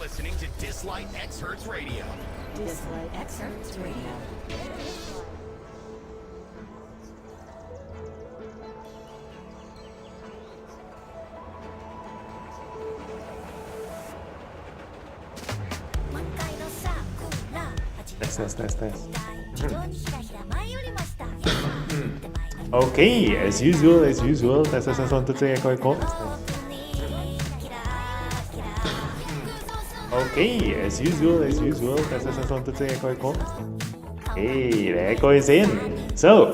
listening to Dislyte X Hertz Radio. Dislyte X Hertz Radio. Nice. Okay, as usual. Tes 1, 2, 3, echo. Okay, as usual. Tes 1, 2, 3, echo. Hey, the echo is in. So,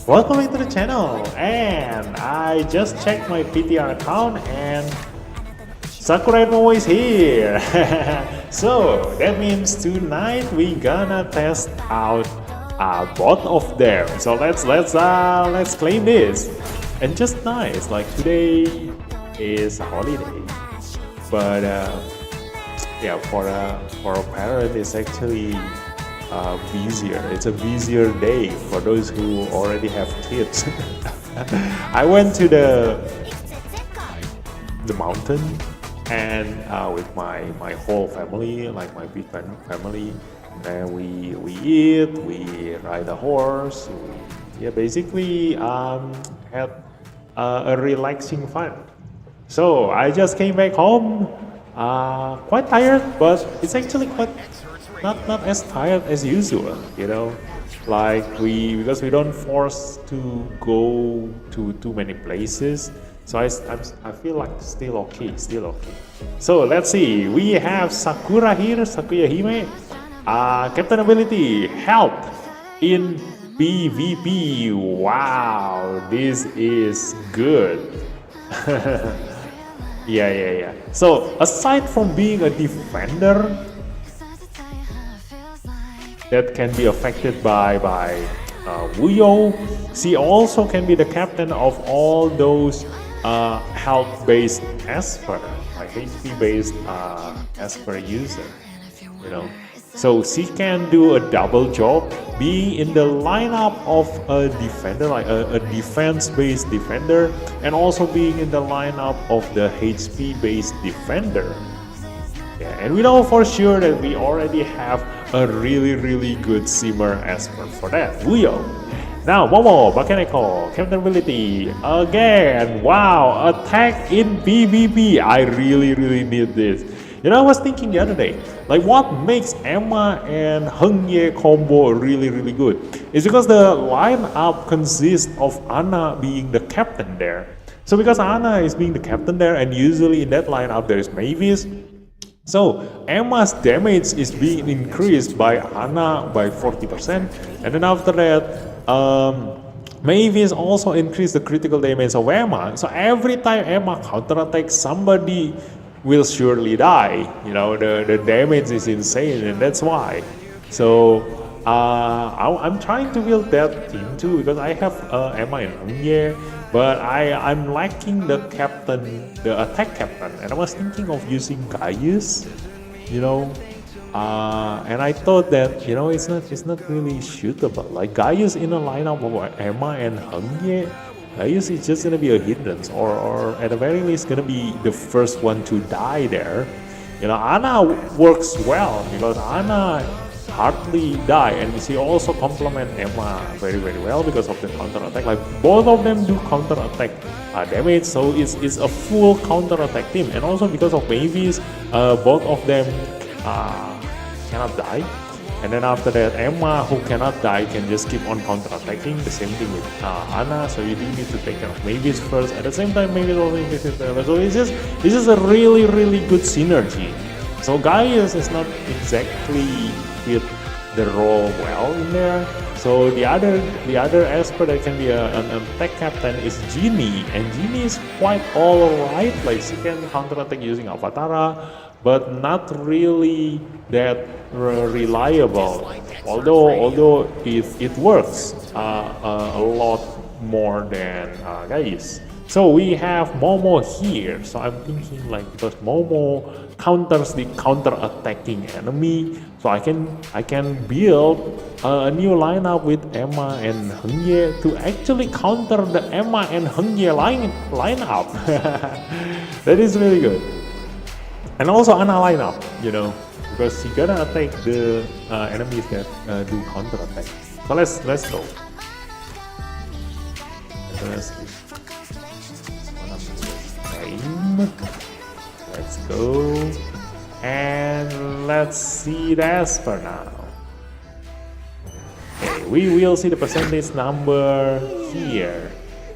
welcome to the channel. And I just checked my PTR account and Sakura and Momo is here. So that means tonight we gonna test out both of them. So let's claim this. And just nice, like today is a holiday, but yeah, for a parent it's actually busier. It's a busier day for those who already have kids. I went to the mountain and with my whole family, like my big family, and we eat, we ride a horse, basically had a relaxing fun. So I just came back home, quite tired, but it's actually quite not as tired as usual, like because we don't force to go to too many places. So I feel like still okay. So let's see. We have Sakura here, Sakura Hime. Captain ability, help in PvP. Wow, this is good. Yeah. So aside from being a defender that can be affected by Wuyo, she also can be the captain of all those health-based Esper, like HP-based Esper user, So she can do a double job, being in the lineup of a defender, like a defense-based defender, and also being in the lineup of the HP-based defender. Yeah, and we know for sure that we already have a really good Simmer Esper for that, Wuyo. Now, Momo, Bakeneko, Captain ability, again, wow, attack in PvP, I really need this. I was thinking the other day, like what makes Emma and Hengye combo really good is because the lineup consists of Anna being the captain there. So because Anna is being the captain there, and usually in that lineup there is Mavis, so Emma's damage is being increased by Anna by 40%, and then after that, Mavis also increased the critical damage of Emma. So every time Emma counterattacks, somebody will surely die. The damage is insane, and that's why. So I'm trying to build that team too, because I have Emma and Hengye, but I'm lacking the captain, the attack captain, and I was thinking of using Gaius, and I thought that it's not really suitable. Like Gaius in a lineup of Emma and Hengye, Gaius is just gonna be a hindrance, or at the very least gonna be the first one to die there. Anna works well because Anna hardly die, and she also complement Emma very well because of the counter attack. Like both of them do counter attack damage, so it's a full counter attack team. And also because of Mavis, both of them cannot die. And then after that, Emma, who cannot die, can just keep on counter-attacking. The same thing with Anna, so you do need to take care of Mavis first. At the same time, Mavis also increases the level. So it's just a really good synergy. So Gaius is not exactly fit the role well in there. So the other Esper that can be an attack captain is Genie, and Genie is quite alright. Like she can counter-attack using Avatara, but not really that reliable. Although it works a lot more than Gaius. So we have Momo here. So I'm thinking like because Momo counters the counter-attacking enemy, so I can build a new lineup with Emma and Hengye to actually counter the Emma and Hengye lineup. That is really good. And also Ana line up, because she gonna attack the enemies that do counter attack. So let's go. Let's go. And let's see the Esper now. Okay, we will see the percentage number here.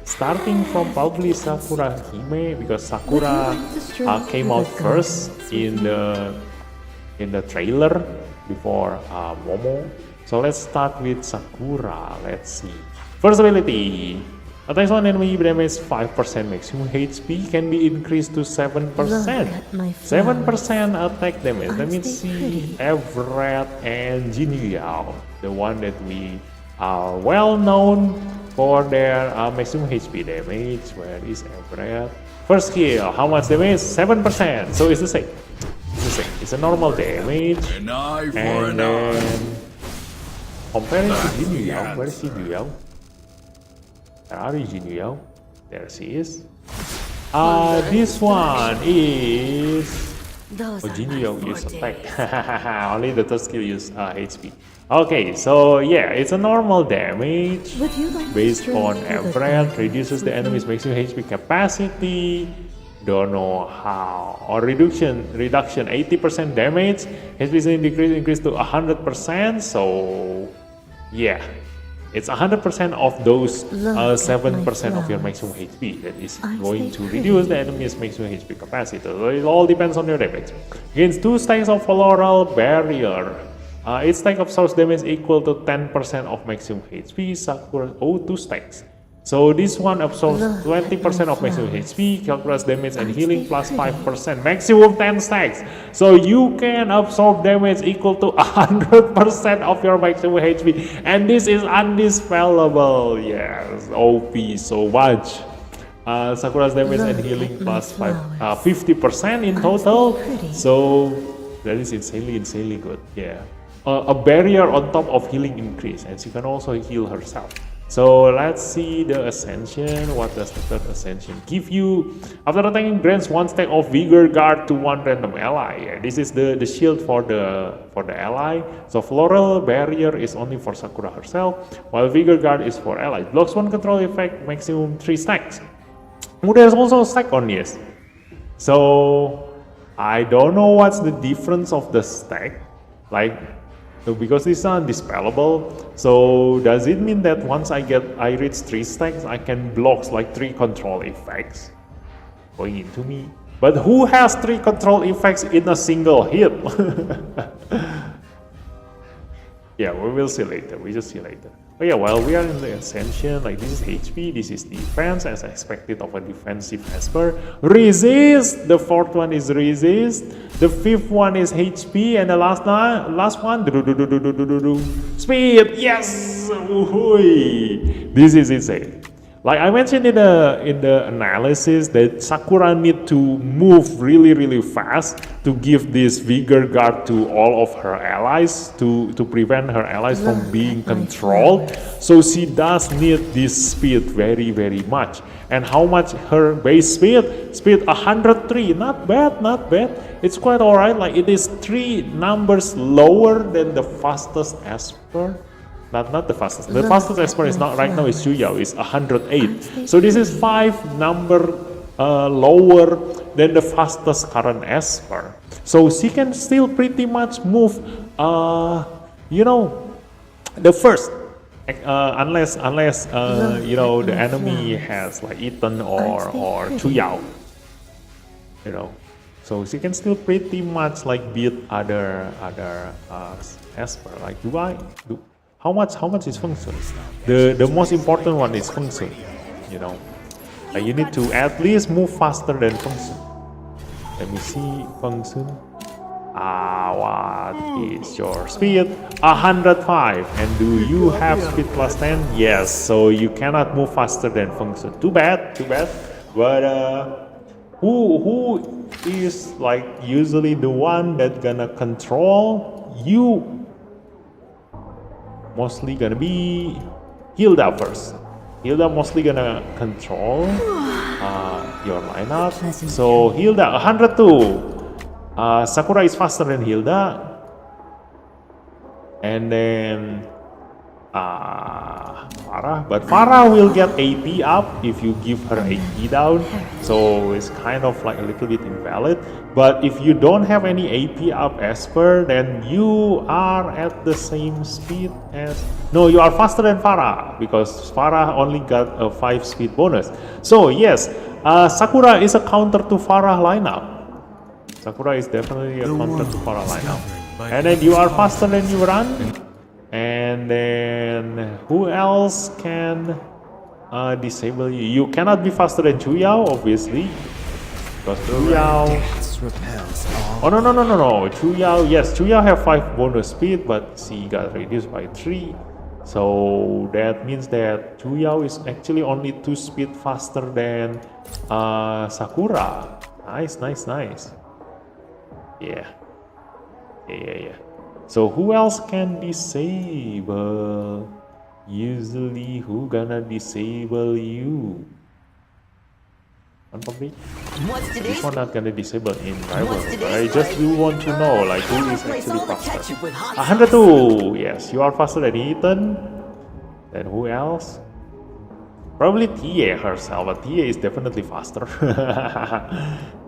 Starting from probably Sakura Hime, because Sakura came out first in the trailer before Momo. So let's start with Sakura. Let's see. First ability. Attacks on enemy damage 5% maximum HP can be increased to 7%. 7% attack damage. Let me see Everett and Jinyao, the one that we are well known for their maximum HP damage. Where is Everett? First skill, how much damage? 7%. So it's the same. It's a normal damage. And then comparing to Jinyao, where is Jinyao? Where are you, Jinyao? There she is. This one is... Jinyao use attack. Only the third skill use HP. Okay, so yeah, it's a normal damage based on Everett, reduces the enemy's maximum HP capacity. Don't know how. Or reduction 80% damage. HP increase to 100%. So yeah. It's 100% of those 7% of your maximum HP that is going to reduce the enemy's maximum HP capacity. So it all depends on your damage. Against 2 stacks of Floral Barrier, each stack absorbs damage equal to 10% of maximum HP. Sakura, 2 stacks. So this one absorbs 20% of maximum HP, calculates damage and healing plus 5%, maximum 10 stacks. So you can absorb damage equal to 100% of your maximum HP, and this is undispellable. Yes, OP so much. Sakura's damage and healing plus 50% in total. So that is insanely good. Yeah, a barrier on top of healing increase, and she can also heal herself. So let's see the Ascension. What does the third Ascension give you? After attacking, grants 1 stack of Vigor Guard to 1 random ally. Yeah, this is the shield for the ally. So Floral Barrier is only for Sakura herself, while Vigor Guard is for allies. Blocks 1 control effect, maximum 3 stacks. There's also a stack on this. So I don't know what's the difference of the stack. Because this is undispellable, so does it mean that once I reach 3 stacks, I can block 3 control effects going into me? But who has 3 control effects in a single hit? Yeah, we will see later. We just see later. But yeah, while we are in the Ascension, this is HP, this is defense, as expected of a defensive Esper. Resist! The 4th one is resist. The 5th one is HP, and the last one, speed! Yes! Woohoo! This is insane. Like I mentioned in the analysis that Sakura need to move really fast to give this Vigor Guard to all of her allies to prevent her allies from being controlled. So she does need this speed very much. And how much her base speed? Speed 103. Not bad. It's quite alright. Like it is 3 numbers lower than the fastest Esper. Not the fastest. The fastest Esper is not right now is Chuyao, is 108. So this is 5 number lower than the fastest current Esper. So she can still pretty much move, the first, unless the enemy has Ethan or Chuyao, So she can still pretty much beat other Esper. How much is function? The most important one is function. You need to at least move faster than function. Let me see function. What is your speed? 105. And do you have speed plus 10? Yes. So you cannot move faster than function. Too bad. But who is usually the one that gonna control you? Mostly gonna be Hilda first. Hilda mostly gonna control your lineup. So Hilda 102. Sakura is faster than Hilda. And then Farah, but Farah will get AP up if you give her AP down, so it's kind of like a little bit invalid. But if you don't have any AP up Esper, then you are at the same speed as... No, you are faster than Farah, because Farah only got a 5 speed bonus. So yes, Sakura is a counter to Farah lineup. Sakura is definitely a counter to Farah lineup. And then you are faster than you run. And then who else can disable you? You cannot be faster than Chuyao, obviously, because Chuyao... Oh no. Chuyao, yes, Chuyao have 5 bonus speed, but she got reduced by 3. So that means that Chuyao is actually only 2 speed faster than Sakura. Nice. Yeah. So who else can disable? Usually, who gonna disable you? Probably. This one not gonna disable in rival. But I just do want to know, like, who is actually faster. 102. Yes, you are faster than Ethan. Then who else? Probably Tia herself, but Tia is definitely faster.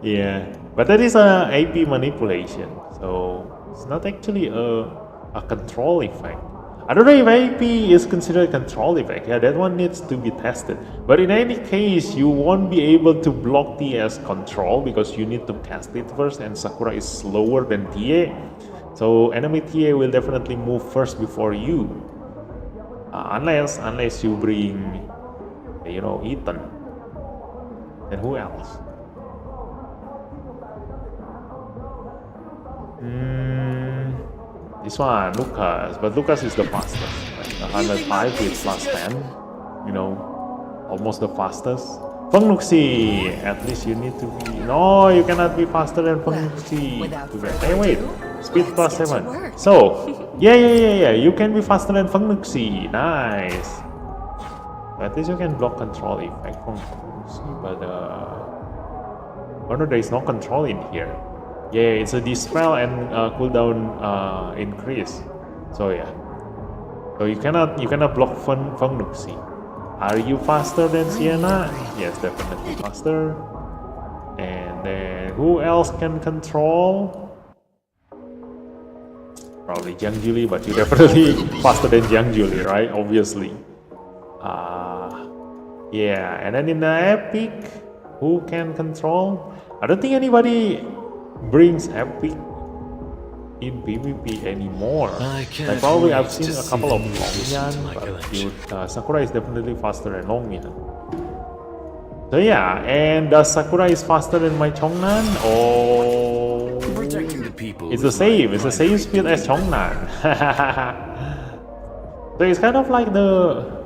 Yeah, but that is a AP manipulation, so it's not actually a control effect. I don't know if AP is considered a control effect. Yeah, that one needs to be tested. But in any case, you won't be able to block Tia's control because you need to cast it first, and Sakura is slower than Tia. So enemy Tia will definitely move first before you, unless you bring, you know, Ethan. And who else? This one, Lucas, but Lucas is the fastest. Like 105 with plus 10, you know, almost the fastest. Feng Nuxi, at least you need to be... No, you cannot be faster than Feng Nuxi. Hey, wait, speed plus 7. So, yeah, you can be faster than Feng Nuxi. Nice. At least you can block control effect from Feng Nuxi, but oh no, there is no control in here. Yeah, it's a dispel and cooldown increase. So yeah, so you cannot block Feng Nuxi. Are you faster than Sienna? Yes, definitely faster. And then who else can control? Probably Jiang Julie, but you're definitely faster than Jiang Julie, right? Obviously. Yeah, and then in the epic, who can control? I don't think anybody brings epic in PvP anymore. Like probably I've seen a couple of Longyan, but Sakura is definitely faster than Longyan. So yeah, and Sakura is faster than my Chongnan? Oh, it's the same. It's the same speed as Chongnan. So it's kind of like the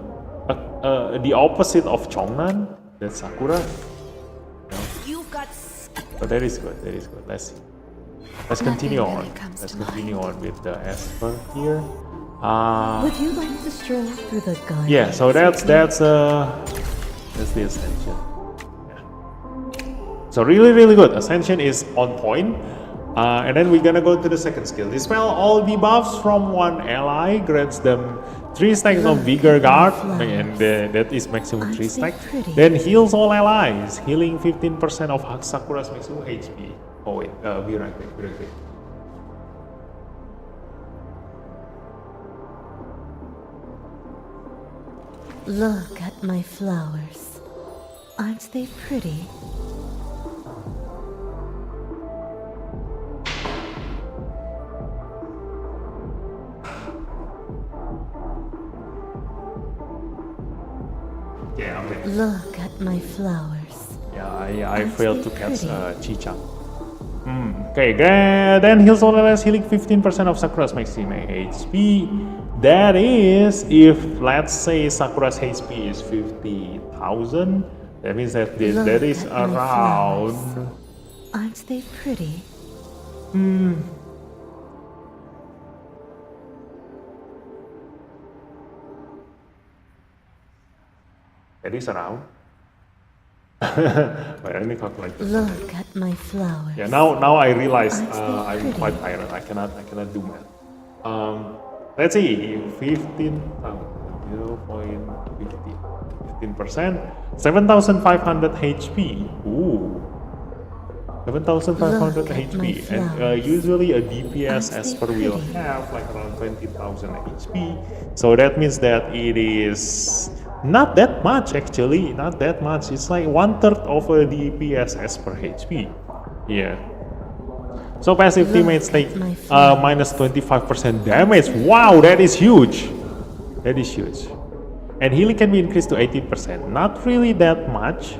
opposite of Chongnan. That's Sakura. But that is good. Let's see. Let's continue on. Let's continue on with the Esper here. Would you like to stroll through the garden? Yeah. So that's the Ascension. Yeah. So really good. Ascension is on point. And then we're gonna go to the second skill. Dispel all debuffs from one ally, grants them 3 stacks of Vigor Guard, and that is maximum 3 stacks. Then heals all allies, healing 15% of Sakura's maximum HP. Oh wait, be right back. Look at my flowers. Aren't they pretty? Yeah, okay. Look at my flowers. Yeah, I failed to catch Chicha. Okay, then heals all allies, healing 15% of Sakura's maximum HP. That is, if let's say Sakura's HP is 50,000, that means that that is around. Aren't they pretty? That is around Wait, let me calculate this. Look at my flowers. Yeah, now I realize Aren't they I'm pretty? quite tired. I cannot do math. Let's see, 15,000, 15%, 7,500 HP. Ooh, 7,500 Look at my HP. And flowers. usually a DPS Aren't they Esper will pretty? have like around 20,000 HP. So that means that it is not that much actually, not that much. It's like 1/3 of a DPS Esper HP. Yeah. So passive Look teammates take at my flowers. minus 25% damage. Wow, that is huge. That is huge. And healing can be increased to 18%. Not really that much,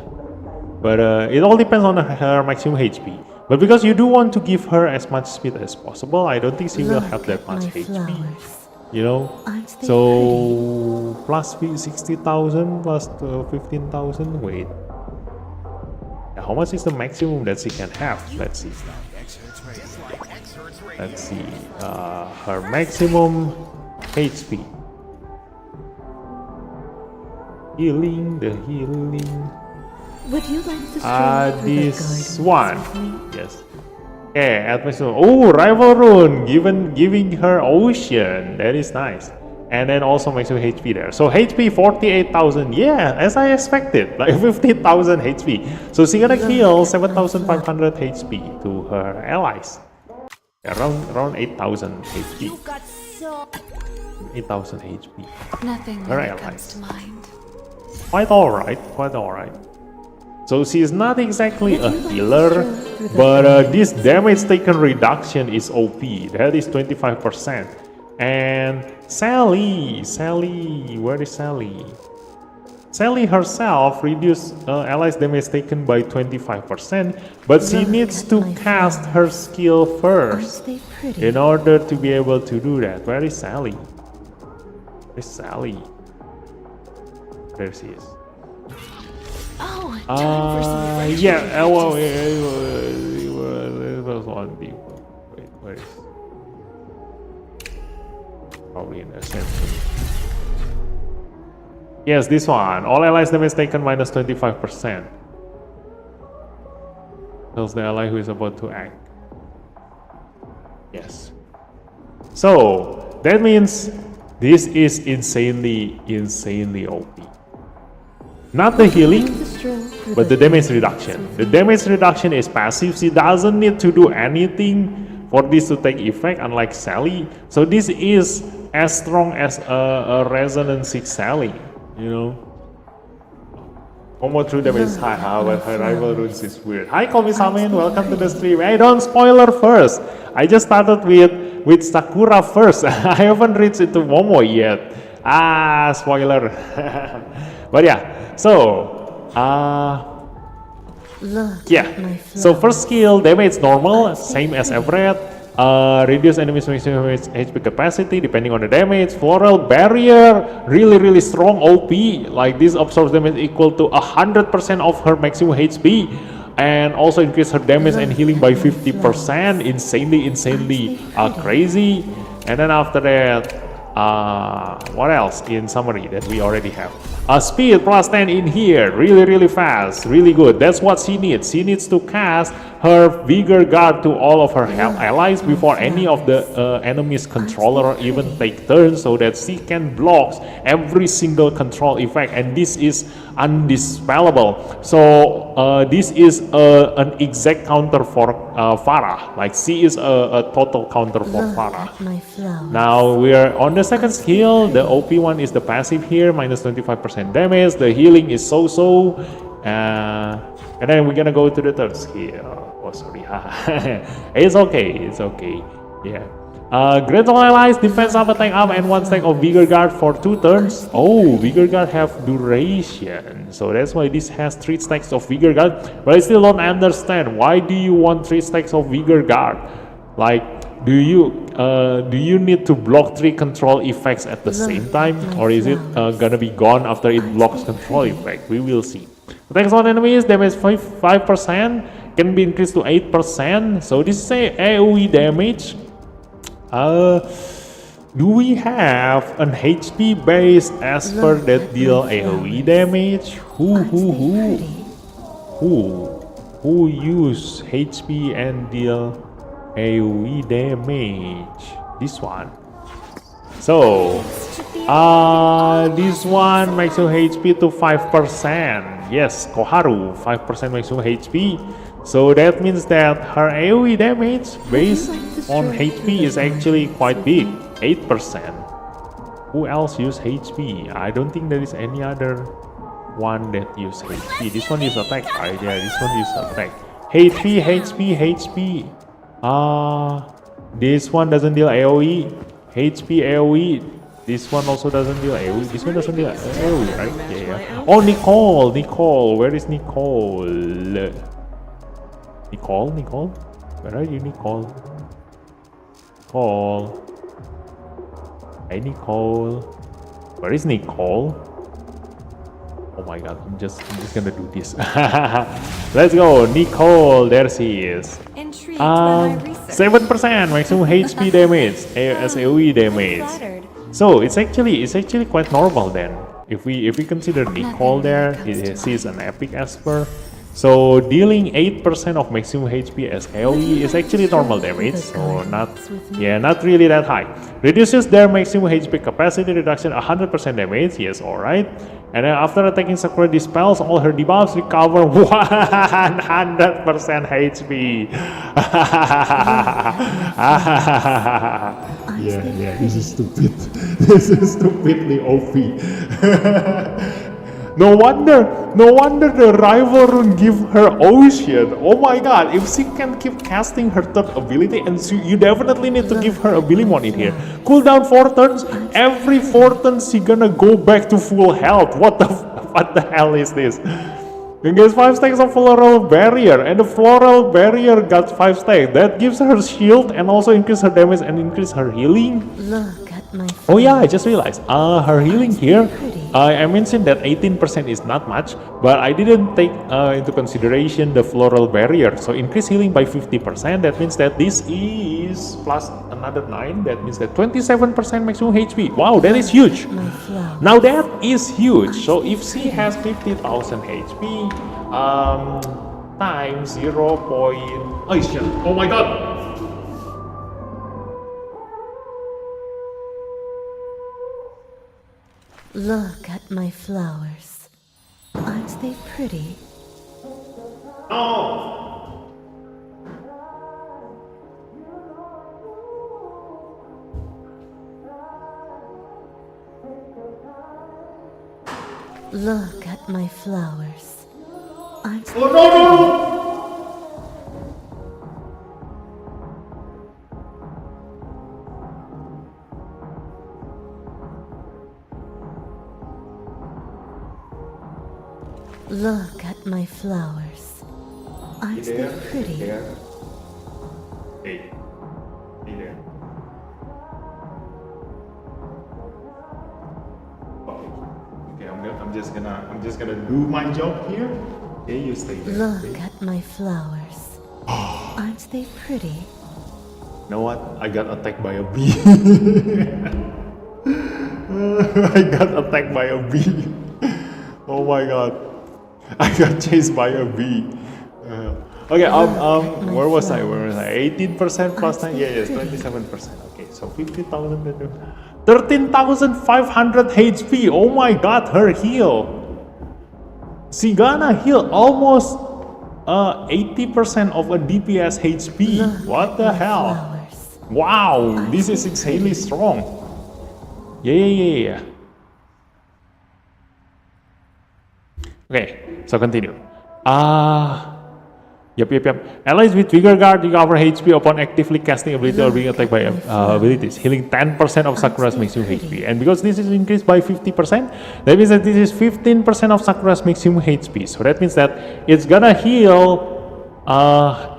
but it all depends on her maximum HP. But because you do want to give her as much speed as possible, I don't think she will Look have that at much my HP. flowers. You know? Aren't they So plus 60,000 plus 15,000. Wait. How much is the maximum that she can have? Let's see. Let's see. Her maximum HP. Healing, the healing. Would you like to stroll through the This gardens one. with me? Yes. Okay, at maximum. Oh, rival rune, giving her ocean. That is nice. And then also maximum HP there. So HP 48,000. Yeah, as I expected, like 15,000 HP. So she's gonna heal 7,500 HP to her allies. Around 8,000 HP. You've got so 8,000 HP. nothing Her really allies. comes to mind. Quite alright, quite alright. So she's not exactly a healer, but this damage taken reduction is OP. That is 25%. And Sally, where is Sally? Sally herself reduced allies damage taken by 25%, but she Look needs at to my cast flowers. her skill first Aren't they pretty? in order to be able to do that. Where is Sally? Where's Sally? There she is. Oh, time for some fresh Yeah, well, activities. it was one people. Wait, where is? Probably in the center. Yes, this one. All allies damage taken minus 25%. Tells the ally who is about to act. Yes. So that means this is insanely OP. Not the healing, To stroll through but the damage reduction. The damage reduction is passive. She doesn't need to do anything for this to take effect, unlike Sally. So this is as strong as a Resonance 6 Sally, you know. Momo true damage is high, but her rival runes is weird. Hi Komi-samen, welcome to the stream. Hey, don't spoiler first. I just started with Sakura first. I haven't reached into Momo yet. Spoiler. But yeah, so Look yeah. at my So flowers. first skill damage normal, same as Everett. Reduce enemies maximum HP capacity depending on the damage. Floral barrier, really strong OP. Like this absorbs damage equal to 100% of her maximum HP, and also increase her damage and healing by 50%. Insanely crazy. And then after that, what else in summary that we already have? Speed plus 10 in here, really fast, really good. That's what she needs. She needs to cast her Vigor Guard to all of her allies before any of the enemy's controller even take turns, so that she can block every single control effect, and this is undispellable. So this is an exact counter for Farah. Like she is a total counter for Look Farah. at my flowers. Now we are on the second skill. The OP one is the passive here, minus 25% damage. The healing is so. And then we're gonna go to the third skill. Oh, sorry. It's okay. Yeah. Great all allies, defense up, attack up, and one stack of Vigor Guard for 2 turns. Oh, Vigor Guard have duration. So that's why this has 3 stacks of Vigor Guard. But I still don't understand. Why do you want 3 stacks of Vigor Guard? Like, do you need to block 3 control effects at the same time, or is it gonna be gone after it blocks control effect? We will see. Attacks on enemies, damage 5% can be increased to 8%. So this is a AoE damage. Do we have an HP based Esper that deal AoE damage? Who? Who use HP and deal AoE damage? This one. So, this one maximum HP to 5%. Yes, Koharu, 5% maximum HP. So that means that her AoE damage based on HP is actually quite big, 8%. Who else use HP? I don't think there is any other one that use HP. This one is attack, right? Yeah, this one is attack. HP. This one doesn't deal AoE. HP AoE. This one also doesn't deal AoE. This one doesn't deal AoE, right? Yeah. Oh, Nicole. Where is Nicole? Nicole? Where are you, Nicole? Hey, Nicole. Where is Nicole? Oh my god, I'm just gonna do this. Let's go, Nicole. There she is. 7% maximum HP damage as AoE damage. So it's actually quite normal then. If we consider Nicole there, she's an epic Esper. So dealing 8% of maximum HP as AoE is actually normal damage, so not really that high. Reduces their maximum HP capacity reduction 100% damage, yes, alright. And then after attacking Sakura dispels all her debuffs, recover 100% HP. Yeah, this is stupid. This is stupidly OP. No wonder the rival rune give her Ocean. Oh my god, if she can keep casting her third ability, and you definitely need to give her Abilimon in here. Cooldown 4 turns, every 4 turns she gonna go back to full health. What the hell is this? You get 5 stacks of Floral Barrier, and the Floral Barrier got 5 stacks. That gives her shield and also increase her damage and increase her healing. Look at my Oh yeah, I just realized. Her healing here, I mentioned that 18% is not much, but I didn't take into consideration the Floral Barrier. So increase healing by 50%. That means that this is plus another 9. That means that 27% maximum HP. Wow, that is huge. Now that is huge. So if she has 50,000 HP, times 0. Oh shit! Oh my god! Look at my flowers. Aren't they pretty? Oh! Look at my flowers. Aren't they Oh no! Look at my flowers. Aren't they pretty? Hey there. Okay, I'm just gonna do my job here. Okay, you stay there. Look at my flowers. Aren't they pretty? You know what? I got attacked by a bee. I got attacked by a bee. Oh my god. I got chased by a bee. Okay, where was I? 18% plus 9? Yes, 27%. Okay, so 50,000. 13,500 HP. Oh my god, her heal. She gonna heal almost 80% of a DPS HP. What the hell? Flowers. Wow, this is insanely strong. Yeah. Okay, so continue. Yep. Allies with Vigor Guard recover HP upon actively casting ability or being attacked by abilities, healing 10% of Sakura's maximum HP. And because this is increased by 50%, that means that this is 15% of Sakura's maximum HP. So that means that it's gonna heal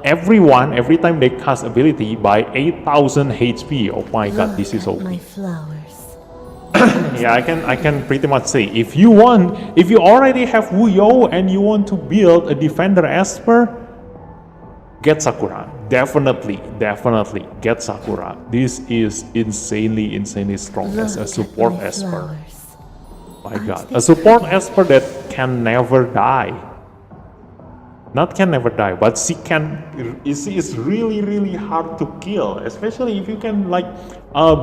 everyone every time they cast ability by 8,000 HP. Oh my god, this is OP. My flowers. Yeah, I can pretty much say if you already have Wuyo and you want to build a Defender Esper, get Sakura. Definitely get Sakura. This is insanely strong as a support Esper. My god, a support Esper that can never die. Not can never die, but she can. It's really really hard to kill, especially if you can like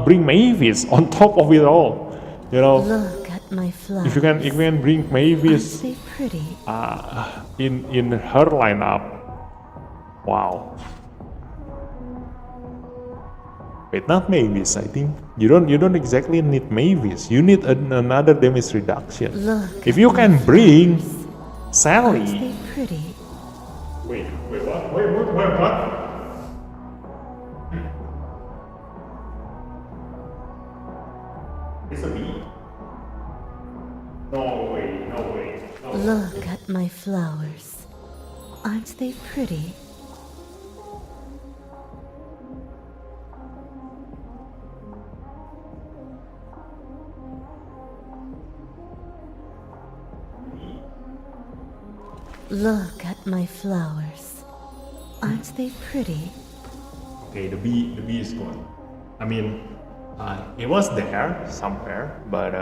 bring Mavis on top of it all. You know, Look at my flowers. if you can bring Mavis Aren't they pretty? in her lineup. Wow. Wait, not Mavis. I think you don't exactly need Mavis. You need another damage reduction. Look If at you my can bring Aren't Sally. they pretty? Wait, what? Wait, what? It's a bee? No way, no way. No. Look at my flowers. Aren't they pretty? Look at my flowers. Aren't they pretty? Okay, the bee is gone. I mean, it was there somewhere, but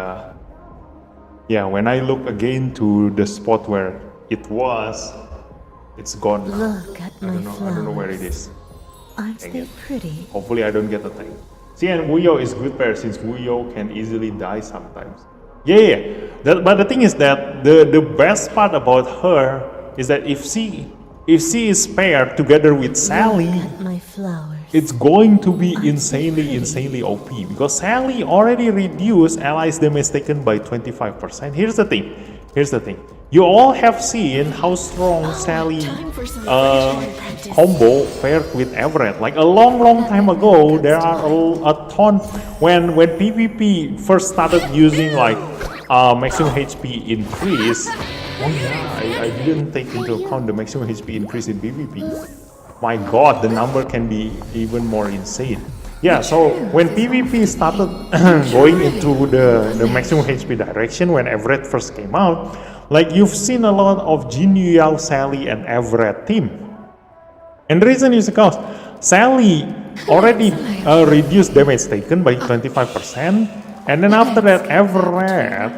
yeah, when I look again to the spot where it was, it's gone now. Look at I my don't know. I don't know where it flowers. is. Aren't Dang they it. pretty? Hopefully, I don't get attacked. See, and Wuyo is good pair since Wuyo can easily die sometimes. Yeah. But the thing is that the best part about her is that if she is paired together with Sally, Look at my flowers. it's going to be insanely OP because Sally already reduced allies damage taken by 25%. Here's the thing. You all have seen how strong Sally time for some refreshment practice. combo paired with Everett. Like a long time ago, there are a ton when PvP first started using like maximum HP increase. Oh yeah, I didn't take into account the maximum HP increase in PvP. My god, the number can be even more insane. Yeah, so when PvP started going into the maximum HP direction when Everett first came out, like you've seen a lot of Jin Yao, Sally, and Everett team. And the reason is because Sally already reduced damage taken by 25%, and then after that Everett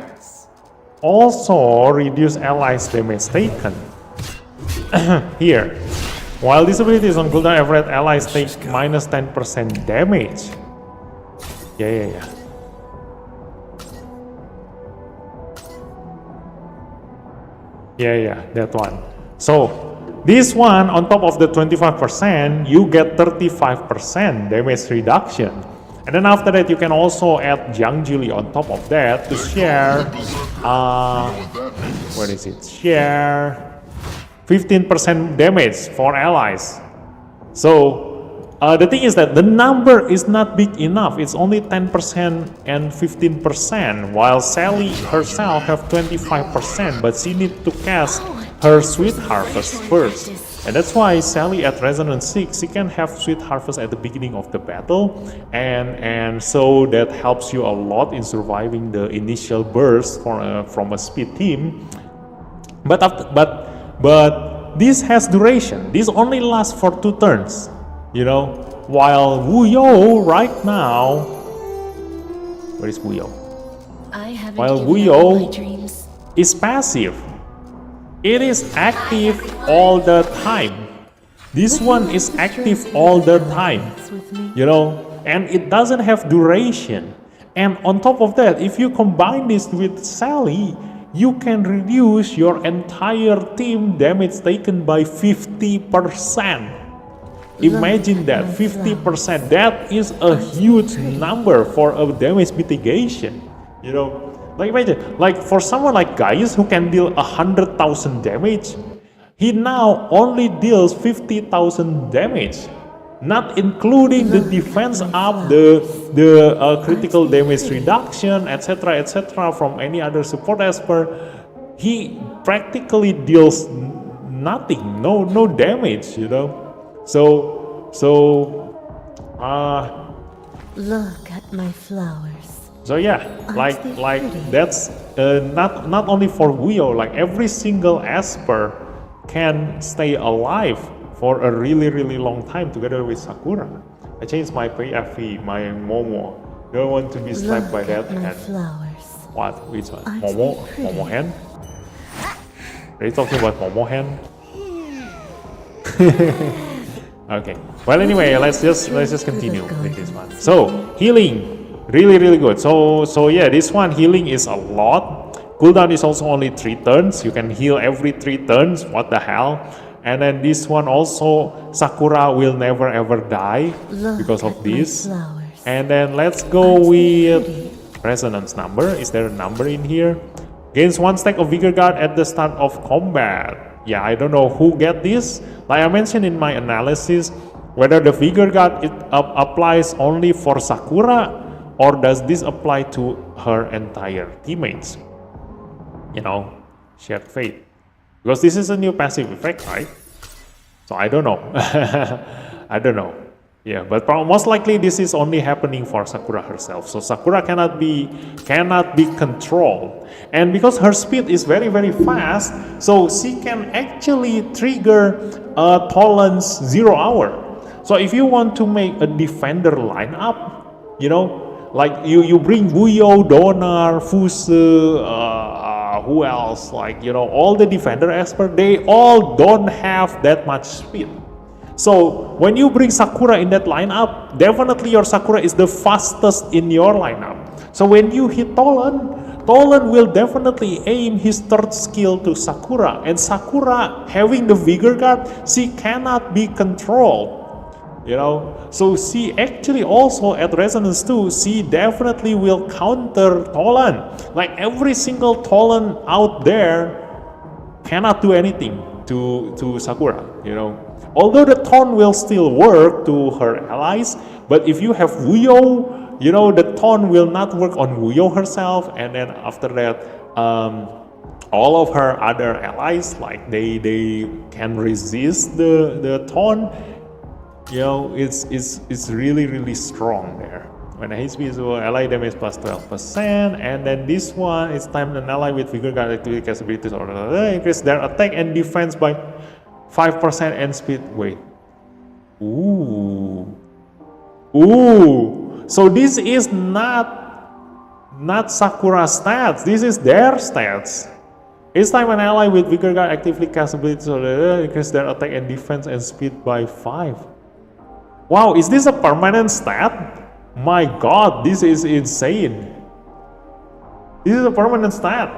also reduce allies damage taken. Here, while this ability is on cooldown, Everett allies take minus 10% damage. Yeah. Yeah, that one. So this one on top of the 25%, you get 35% damage reduction. And then after that, you can also add Jiang Juli on top of that to share, what is it? Share 15% damage for allies. So the thing is that the number is not big enough. It's only 10% and 15%, while Sally herself have 25%, but she needs to cast her Sweet Harvest first. And that's why Sally at Resonance 6, she can have Sweet Harvest at the beginning of the battle, and so that helps you a lot in surviving the initial burst from a speed team. But this has duration. This only lasts for 2 turns, you know. While Wuyo right now, where is Wuyo? I haven't While given up Wuyo my dreams. is passive. It is active all the time. This one is active all the time, you know, and it doesn't have duration. And on top of that, if you combine this with Sally, you can reduce your entire team damage taken by 50%. Imagine that, 50%. That is a huge number for a damage mitigation, you know. Like imagine, like for someone like Gaius who can deal 100,000 damage, he now only deals 50,000 damage, not including the defense up, the critical damage reduction, etc. from any other support esper. He practically deals nothing, no damage, you know. So Look at my flowers. So yeah, like that's not only for Wuyo, like every single Esper can stay alive for a really long time together with Sakura. I changed my PFV, my Momo. Don't want to be slapped by that my hand. flowers. What? Which one? Aren't Momo? they pretty? Momo hand? Are you talking about Momo hand? Okay. Well, anyway, let's just continue with this one. So healing, really good. So yeah, this one healing is a lot. Cooldown is also only 3 turns. You can heal every 3 turns. What the hell? And then this one also, Sakura will never ever die because of this. And then let's go with resonance number. Is there a number in here? Gains 1 stack of Vigor Guard at the start of combat. Yeah, I don't know who get this. Like I mentioned in my analysis, whether the Vigor Guard applies only for Sakura or does this apply to her entire teammates? You know, shared fate. Because this is a new passive effect, right? So I don't know. I don't know. Yeah, but most likely this is only happening for Sakura herself. So Sakura cannot be controlled. And because her speed is very fast, so she can actually trigger Tolan's 0 hour. So if you want to make a defender lineup, you know, like you bring Wuyo, Donar, Fuse, who else? Like, you know, all the defender expert, they all don't have that much speed. So when you bring Sakura in that lineup, definitely your Sakura is the fastest in your lineup. So when you hit Tolan will definitely aim his 3rd skill to Sakura. And Sakura, having the Vigor Guard, she cannot be controlled. You know, so she actually also at Resonance 2, she definitely will counter Tolan. Like every single Tolan out there cannot do anything to Sakura, you know. Although the taunt will still work to her allies, but if you have Wuyo, you know, the taunt will not work on Wuyo herself, and then after that, all of her other allies, like they can resist the taunt. You know, it's really strong there. When the HP is ally damage plus 12%, and then this one is time an ally with Vigor Guard activity capabilities or increase their attack and defense by 5% and speed. Wait. Ooh. So this is not Sakura's stats. This is their stats. Each time an ally with Vigor Guard actively casts abilities or increase their attack and defense and speed by 5. Wow, is this a permanent stat? My god, this is insane. This is a permanent stat.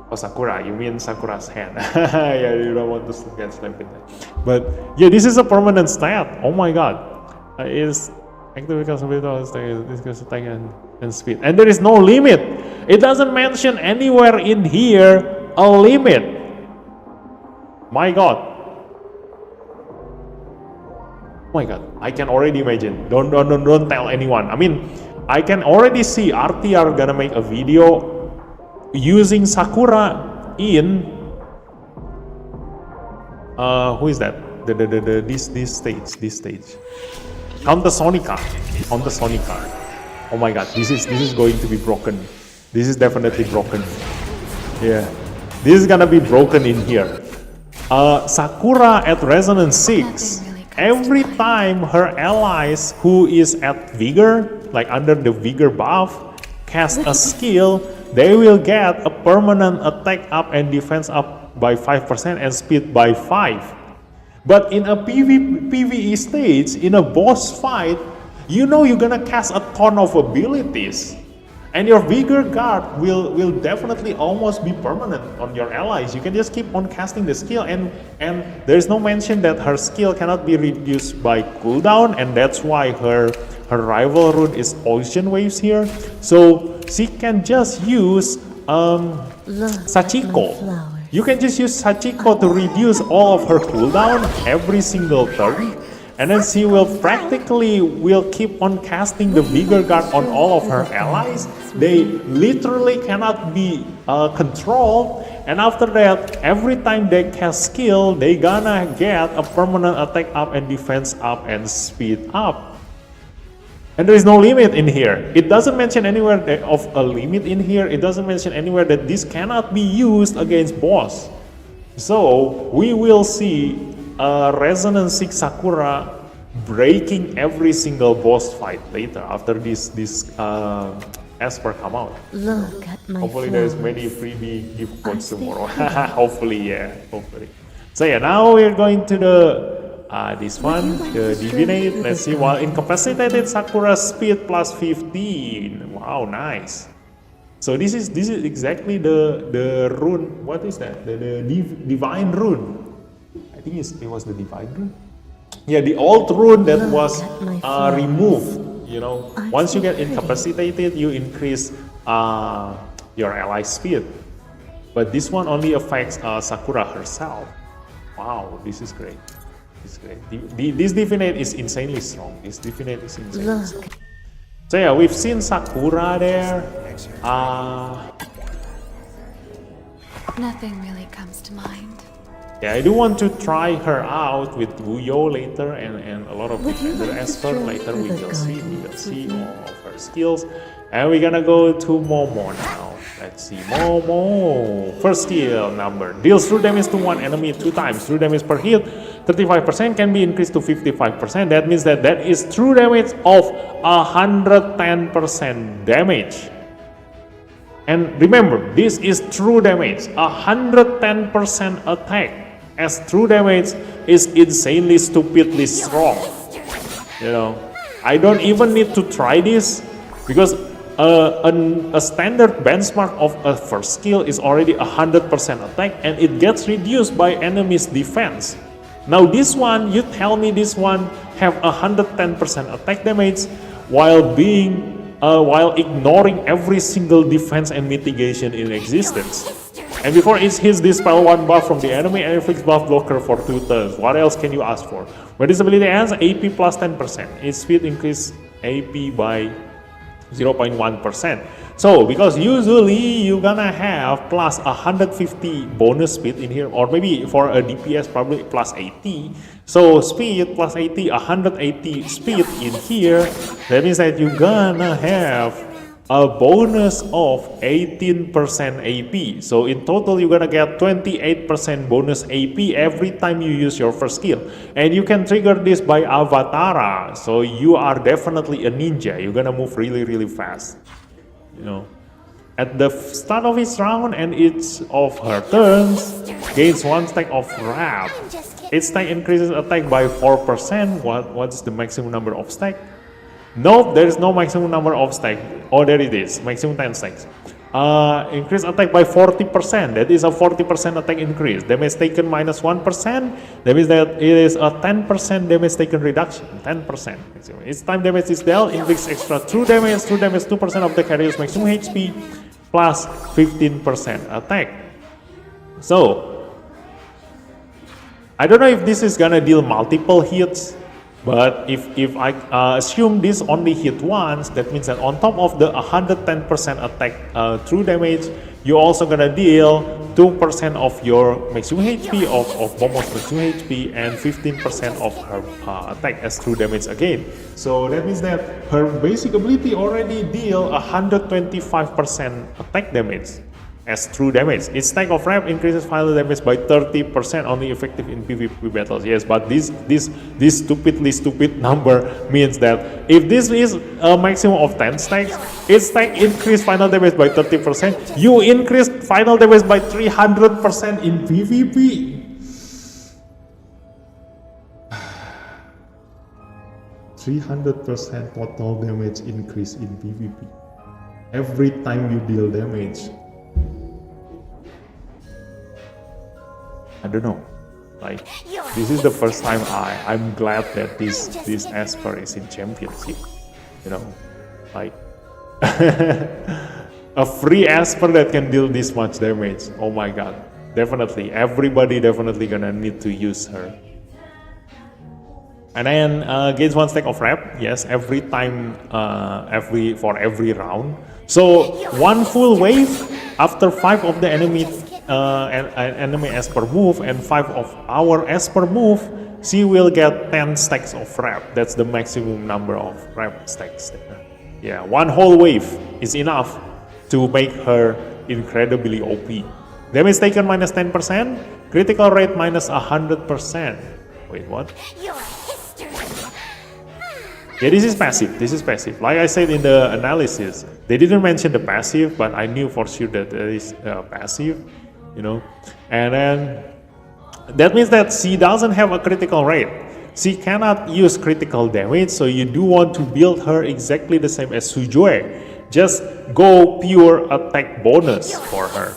Oh, Sakura, you mean Sakura's hand. Yeah, you don't want to get slapped in that. But yeah, this is a permanent stat. Oh my god. Is active attack and speed. And there is no limit. It doesn't mention anywhere in here a limit. My god. Oh my god, I can already imagine. Don't tell anyone. I mean, I can already see RT are gonna make a video using Sakura in who is that? This stage. Counter Sonica. Oh my god, this is going to be broken. This is definitely broken. Yeah, this is gonna be broken in here. Sakura at Resonance 6. Every time her allies who is at Vigor, like under the Vigor buff, cast a skill, they will get a permanent attack up and defense up by 5% and speed by 5. But in a PvE stage, in a boss fight, you know you're gonna cast a ton of abilities. And your Vigor Guard will definitely almost be permanent on your allies. You can just keep on casting the skill, and there's no mention that her skill cannot be reduced by cooldown, and that's why her rival rune is Ocean Waves here. So she can just use Sachiko. You can just use Sachiko to reduce all of her cooldown every single turn. And then she will practically keep on casting the Vigor Guard on all of her allies. They literally cannot be controlled. And after that, every time they cast skill, they gonna get a permanent attack up and defense up and speed up. And there is no limit in here. It doesn't mention anywhere of a limit in here. It doesn't mention anywhere that this cannot be used against boss. So we will see Resonance 6 Sakura breaking every single boss fight later after this Esper come out. Look at my Hopefully flowers. there's many freebie gift codes tomorrow. Hopefully, yeah, hopefully. So yeah, now we're going to the this one, the Divinate. Let's see. While incapacitated, Sakura speed plus 15. Wow, nice. So this is exactly the rune. What is that? The divine rune. I think it was the divine rune. Yeah, the old rune that was removed. You know, once you get incapacitated, you increase your ally speed. But this one only affects Sakura herself. Wow, this is great. This is great. This Divinate is insanely strong. This Divinate is insanely strong. So yeah, we've seen Sakura there. Nothing really comes to mind. Yeah, I do want to try her out with Wuyo later and a lot of defender Esper later. We will see all of her skills. And we're gonna go to Momo now. Let's see, Momo. First skill number. Deals true damage to one enemy 2 times. True damage per hit, 35% can be increased to 55%. That means that is true damage of 110% damage. And remember, this is true damage. 110% attack as true damage is insanely stupidly strong. You know, I don't even need to try this because a standard benchmark of a first skill is already 100% attack and it gets reduced by enemy's defense. Now this one, you tell me this one have 110% attack damage while ignoring every single defense and mitigation in existence. And before it hits, dispel 1 buff from the enemy and inflicts buff blocker for 2 turns. What else can you ask for? When this ability ends, AP plus 10%. Its speed increase AP by 0.1%. So because usually you're gonna have plus 150 bonus speed in here, or maybe for a DPS probably plus 80. So speed plus 80, 180 speed in here. That means that you're gonna have a bonus of 18% AP. So in total you're gonna get 28% bonus AP every time you use your first skill. And you can trigger this by Avatara. So you are definitely a ninja. You're gonna move really fast. You know, at the start of each round and each of her turns, gains 1 stack of wrap. Each stack increases attack by 4%. What's the maximum number of stack? Nope, there is no maximum number of stack. Oh, there it is, maximum 10 stacks. Increase attack by 40%. That is a 40% attack increase. Damage taken minus 1%. That means that it is a 10% damage taken reduction. 10%. Each time damage is dealt, inflicts extra true damage. True damage 2% of the carrier's maximum HP plus 15% attack. So, I don't know if this is gonna deal multiple hits. But if I assume this only hit once, that means that on top of the 110% attack true damage, you're also gonna deal 2% of your maximum HP, of Momo's maximum HP, and 15% of her attack as true damage again. So that means that her basic ability already deal 125% attack damage as true damage. Each stack of wrap increases final damage by 30%, only effective in PvP battles. Yes, but this stupidly stupid number means that if this is a maximum of 10 stacks, each stack increase final damage by 30%. You increase final damage by 300% in PvP. 300% total damage increase in PvP. Every time you deal damage. I don't know, like this is the first time I'm glad that this Esper is in championship, you know, like a free Esper that can deal this much damage. Oh my god, definitely everybody definitely gonna need to use her. And then gains 1 stack of wrap, yes, every time, for every round. So 1 full wave after 5 of the enemy enemy Esper move and 5 of our Esper move, she will get 10 stacks of wrap. That's the maximum number of wrap stacks there. Yeah, 1 whole wave is enough to make her incredibly OP. Damage taken minus 10%, critical rate minus 100%. Wait, what? Yeah, this is passive. This is passive. Like I said in the analysis, they didn't mention the passive, but I knew for sure that it is passive. You know, and then that means that she doesn't have a critical rate. She cannot use critical damage, so you do want to build her exactly the same as Sujue. Just go pure attack bonus for her.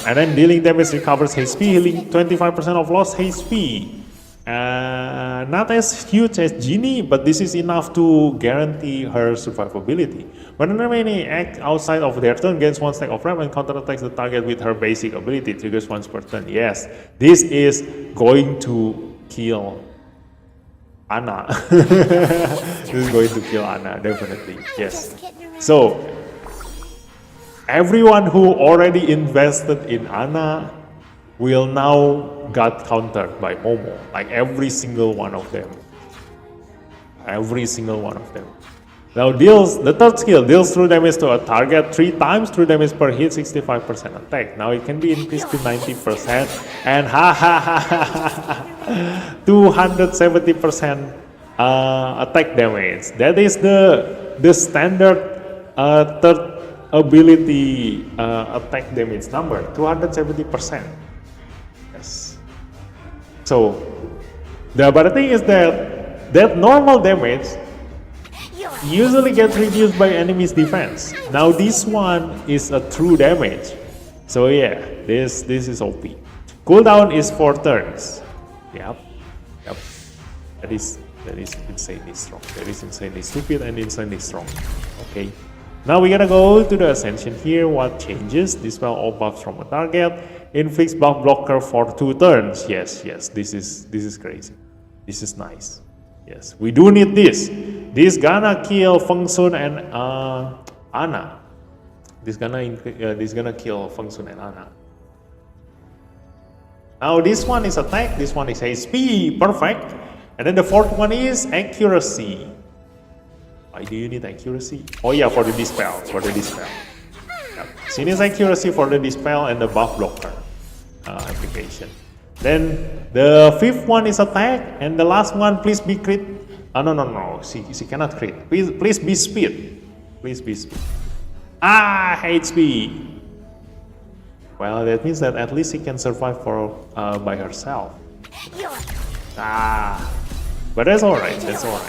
And then dealing damage recovers HP, healing 25% of lost HP. Not as huge as Genie, but this is enough to guarantee her survivability. When an enemy acts outside of their turn, gains 1 stack of rep and counterattacks the target with her basic ability, triggers once per turn. Yes, this is going to kill Anna. This is going to kill Anna, definitely. Yes. So, everyone who already invested in Anna will now got countered by Momo. Like every single one of them. Every single one of them. Now the third skill deals true damage to a target 3 times, true damage per hit, 65% attack. Now it can be increased to 90% and 270% attack damage. That is the standard third ability attack damage number, 270%. Yes. So, but the thing is that normal damage usually gets reduced by enemy's defense. Now this one is a true damage. So yeah, this is OP. Cooldown is 4 turns. Yep. That is insanely strong. That is insanely stupid and insanely strong. Okay. Now we gotta go to the Ascension here. What changes? Dispel all buffs from a target. Inflicts buff blocker for 2 turns. Yes. This is crazy. This is nice. Yes, we do need this. This gonna kill Feng Sun and Anna. This gonna kill Feng Sun and Anna. Now this one is attack. This one is HP. Perfect. And then the fourth one is accuracy. Why do you need accuracy? Oh yeah, for the dispel. Yep. So it is accuracy for the dispel and the buff blocker application. Then the fifth one is attack, and the last one, please be crit. No. She cannot crit. Please be speed. HP. Well, that means that at least she can survive by herself. But that's alright. You know,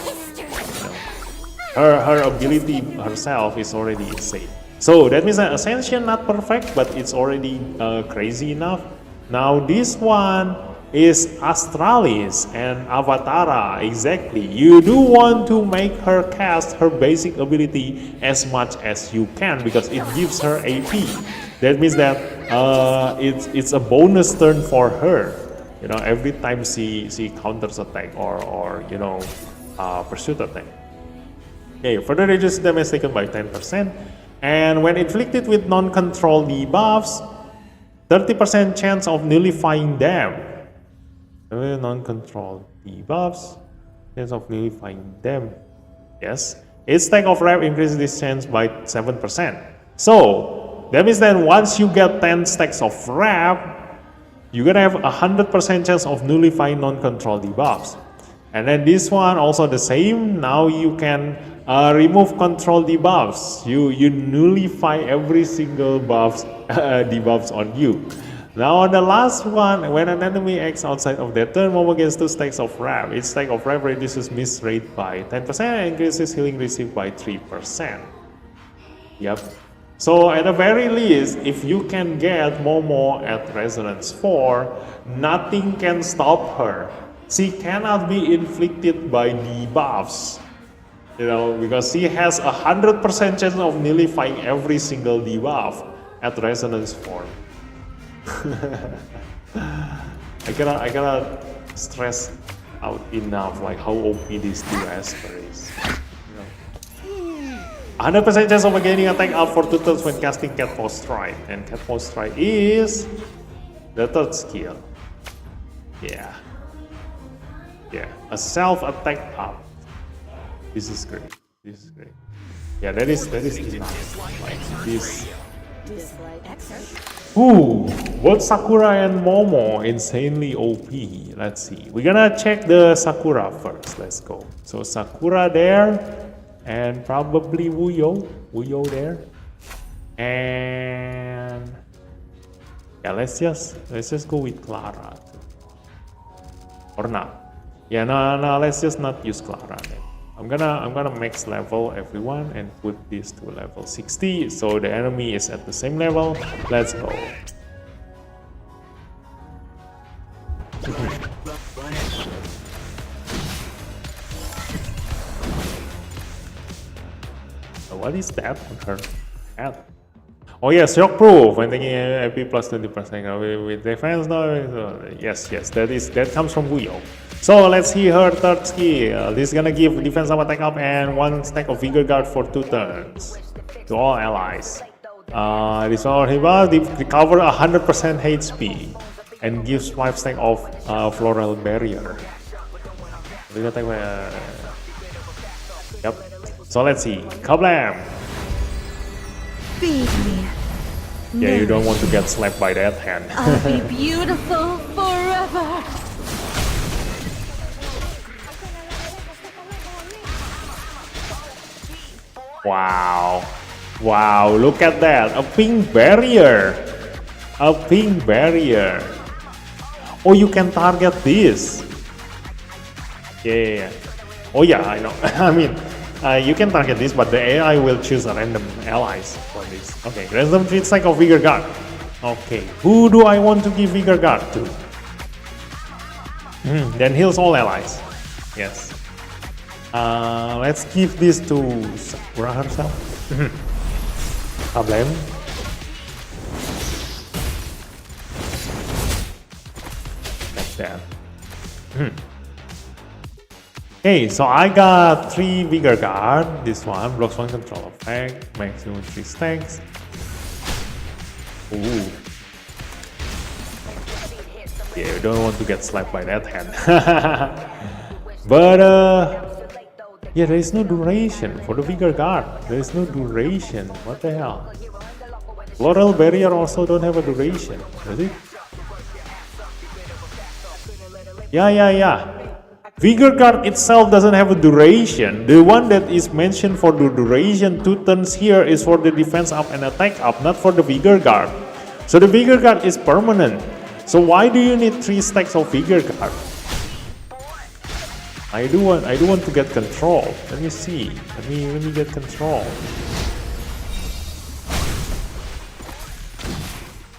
her ability herself is already insane. So that means that Ascension not perfect, but it's already crazy enough. Now this one is Astralis and Avatara, exactly. You do want to make her cast her basic ability as much as you can because it gives her AP. That means that it's a bonus turn for her. You know, every time she counters attack or pursuit attack. Okay, further reduces damage taken by 10%. And when inflicted with non-control debuffs, 30% chance of nullifying them. Non-control debuffs, chance of nullifying them. Yes. Each stack of rep increases this chance by 7%. So, that means that once you get 10 stacks of rep, you're gonna have 100% chance of nullifying non-control debuffs. And then this one also the same. Now you can remove control debuffs. You nullify every single debuffs on you. Now on the last one, when an enemy acts outside of their turn, Momo gets 2 stacks of rep. Each stack of rep reduces miss rate by 10% and increases healing received by 3%. Yep. So at the very least, if you can get Momo at Resonance 4, nothing can stop her. She cannot be inflicted by debuffs, because she has 100% chance of nullifying every single debuff at Resonance 4. I cannot stress out enough like how OP these two Esper is. 100% chance of gaining attack up for 2 turns when casting Catfall Strike, and Catfall Strike is the third skill. Yeah, a self-attack up. This is great. Yeah, that is enough. Like this. Ooh, both Sakura and Momo insanely OP. Let's see. We're gonna check the Sakura first. Let's go. So Sakura there, and probably Wuyo there, and yeah, let's just go with Clara. or not? Yeah, no, let's just not use Clara then. I'm gonna max level everyone and put this to level 60 so the enemy is at the same level. Let's go. What is that on her head? Oh yes, shock proof. I'm thinking AP plus 20% with defense now. Yes, that comes from Wuyo. So let's see her third skill. This is gonna give defense up, attack up, and 1 stack of Vigor Guard for 2 turns to all allies. This one recover 100% HP and gives 5 stack of Floral Barrier. Yep. So let's see. Kablam! Feed me. Yeah, you don't want to get slapped by that hand. I'll be beautiful forever. Wow. Wow, look at that. A pink barrier. A pink barrier. Oh, you can target this. Yeah. Oh yeah, I know. I mean, you can target this, but the AI will choose a random allies for this. Okay, random 3 stack of Vigor Guard. Okay, who do I want to give Vigor Guard to? Then heals all allies. Yes. Let's give this to Sakura herself. Problem. Like that. Okay, so I got 3 Vigor Guard. This one blocks 1 control effect, maximum 3 stacks. Ooh. Yeah, you don't want to get slapped by that hand. But yeah, there is no duration for the Vigor Guard. There is no duration. What the hell? Floral Barrier also don't have a duration, does it? Yeah. Vigor Guard itself doesn't have a duration. The one that is mentioned for the duration 2 turns here is for the defense up and attack up, not for the Vigor Guard. So the Vigor Guard is permanent. So why do you need 3 stacks of Vigor Guard? I do want to get control. Let me see. Let me get control.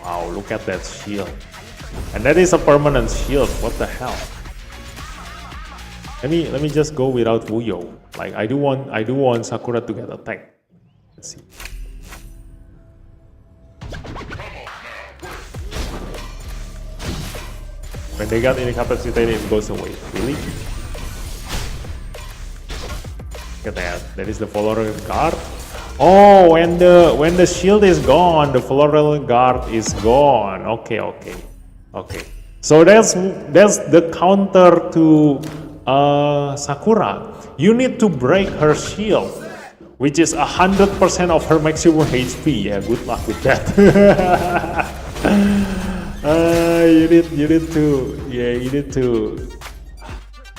Wow, look at that shield. And that is a permanent shield. What the hell? Let me just go without Wuyo. Like I do want Sakura to get attacked. Let's see. When they got incapacitated, it goes away. Really? Look at that. That is the Floral Guard. Oh, when the shield is gone, the Floral Guard is gone. Okay. So that's the counter to Sakura. You need to break her shield, which is 100% of her maximum HP. Yeah, good luck with that. You need to.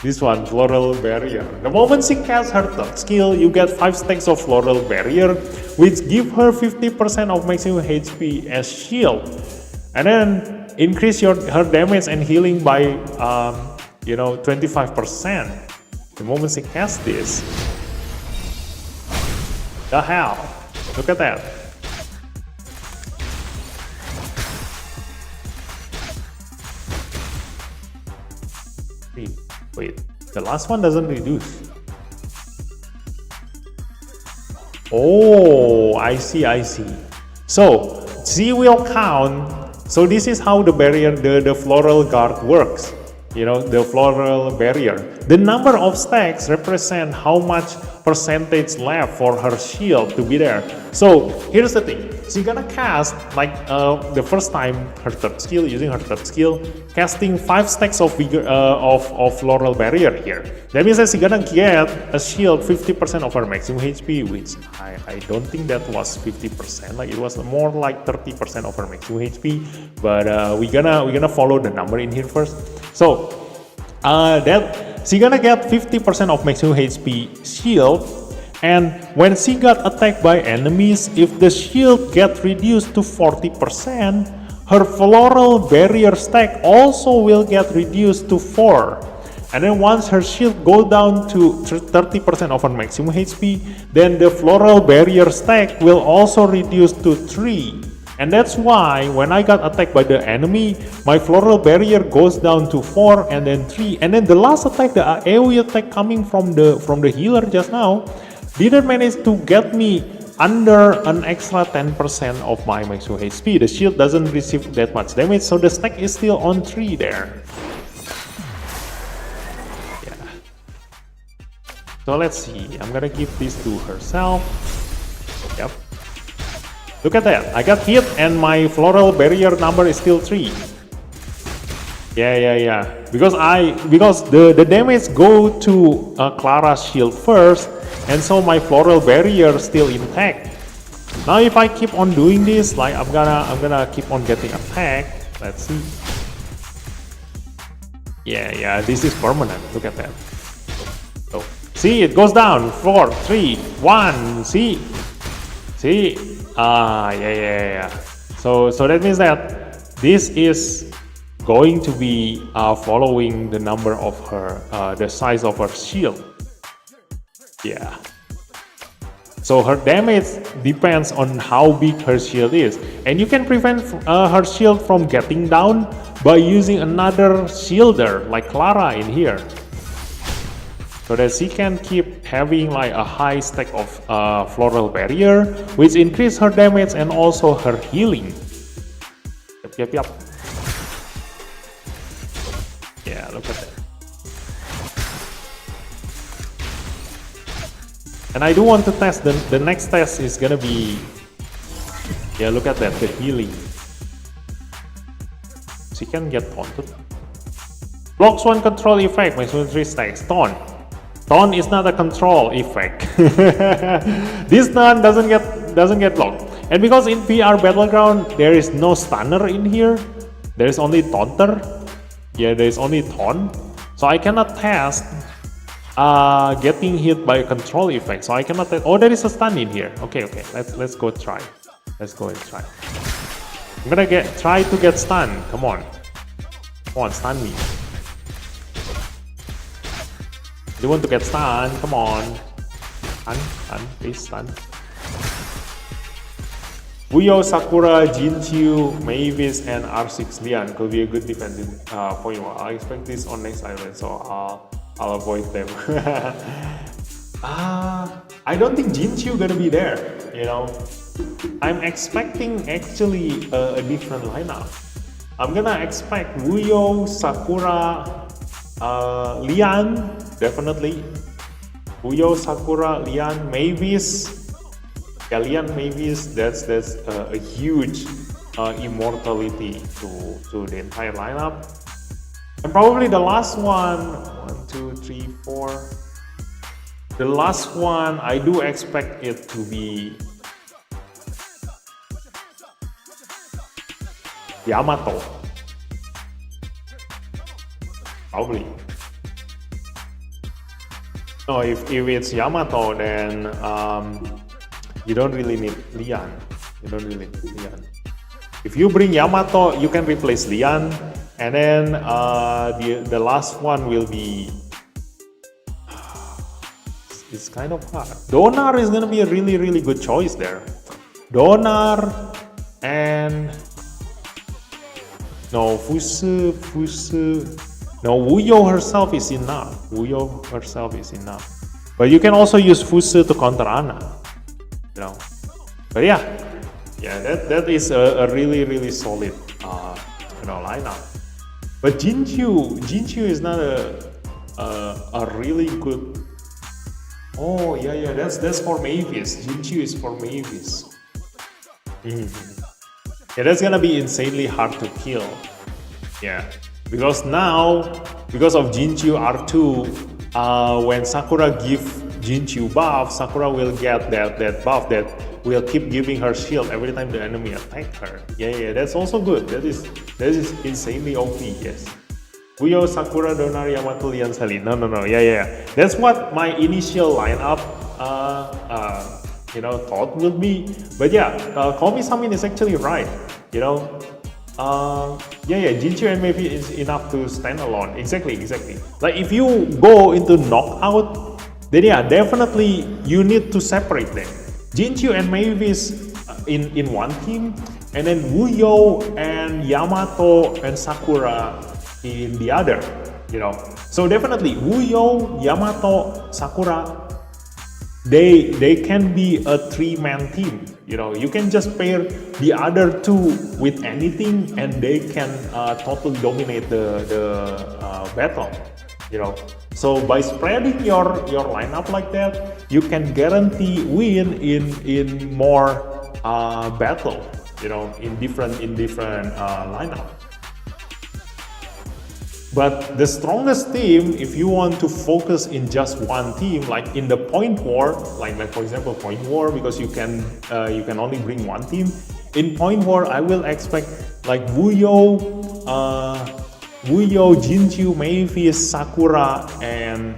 This one, Floral Barrier. The moment she casts her third skill, you get 5 stacks of Floral Barrier, which give her 50% of maximum HP as shield, and then increase her damage and healing by 25%. The moment she casts this. The hell? Look at that. Wait, the last one doesn't reduce. Oh, I see. So she will count. So this is how the barrier, the Floral Guard works. The Floral Barrier. The number of stacks represent how much percentage left for her shield to be there. So here's the thing. She's gonna cast the first time her third skill, using her third skill, casting 5 stacks of Floral Barrier here. That means that she's gonna get a shield 50% of her maximum HP, which I don't think that was 50%. Like it was more like 30% of her maximum HP. But we're gonna follow the number in here first. So that she's gonna get 50% of maximum HP shield, and when she got attacked by enemies, if the shield get reduced to 40%, her Floral Barrier stack also will get reduced to 4. And then once her shield go down to 30% of her maximum HP, then the floral barrier stack will also reduce to 3. And that's why when I got attacked by the enemy, my floral barrier goes down to 4 and then 3. And then the last attack, the AoE attack coming from the healer just now, didn't manage to get me under an extra 10% of my maximum HP. The shield doesn't receive that much damage, so the stack is still on 3 there. So let's see, I'm gonna give this to herself. Yep. Look at that, I got hit and my floral barrier number is still 3. Yeah. Because the damage go to Clara's shield first, and so my floral barrier still intact. Now if I keep on doing this, like I'm gonna keep on getting attacked. Let's see. Yeah, this is permanent. Look at that. So, see, it goes down. 4, 3, 1. See. Yeah. So that means that this is going to be following the number of her, the size of her shield. Yeah. So her damage depends on how big her shield is, and you can prevent her shield from getting down by using another shielder like Clara in here, so that she can keep having like a high stack of floral barrier, which increase her damage and also her healing. Yep. Yeah, look at that. And I do want to test, the next test is gonna be, yeah, look at that, the healing. She can get taunted. Blocks 1 control effect, maximum 3 stacks. Taunt is not a control effect. This stun doesn't get blocked. And because in VR Battleground there is no stunner in here, there is only taunter. Yeah, there is only taunt. So I cannot test getting hit by a control effect. So I cannot test. Oh, there is a stun in here. Okay. Let's go try. Let's go and try. I'm gonna try to get stunned. Come on, stun me. You want to get stunned? Come on. Stun, please stun. Wuyo, Sakura, Jinchu, Mavis, and R6 Lian could be a good defensive point. I expect this on next island, so I'll avoid them. I don't think Jinchu gonna be there, you know. I'm expecting actually a different lineup. I'm gonna expect Wuyo, Sakura, Lian, definitely. Wuyo, Sakura, Lian, Mavis. Yeah, Lian, Mavis, that's a huge immortality to the entire lineup. And probably the last one, 1, 2, 3, 4. The last one, I do expect it to be Yamato. Probably. No, if it's Yamato, then you don't really need Lian. If you bring Yamato, you can replace Lian, and then the last one will be. It's kind of hard. Donar is gonna be a really good choice there. Donar and no Fusu. No, Wuyo herself is enough. But you can also use Fusu to counter Ana. You know. But yeah, that is a really solid lineup. But Jinchu is not a really good. Oh yeah, that's for Mavis. Jinchu is for Mavis. Yeah, that's gonna be insanely hard to kill. Yeah, because of Jinchu R2, when Sakura give Jinchu buff, Sakura will get that buff that will keep giving her shield every time the enemy attack her. Yeah, that's also good. That is insanely OP. Yes. Wuyo, Sakura, Donar, Yamato, Lian, Sally. No. Yeah. That's what my initial lineup thought would be. But yeah, Komi Samin is actually right. You know, Jinchu and maybe is enough to stand alone. Exactly. Like if you go into knockout, then yeah, definitely you need to separate them. Jinchu and Mavis in one team, and then Wuyo and Yamato and Sakura in the other. You know, so definitely Wuyo, Yamato, Sakura, they can be a three-man team. You know, you can just pair the other two with anything, and they can totally dominate the battle. You know, so by spreading your lineup like that, you can guarantee win in more battle. You know, in different lineup. But the strongest team, if you want to focus in just one team, like in the point war, like for example point war, because you can only bring one team. In point war, I will expect like Wuyo, Jinchu, Mavis, Sakura, and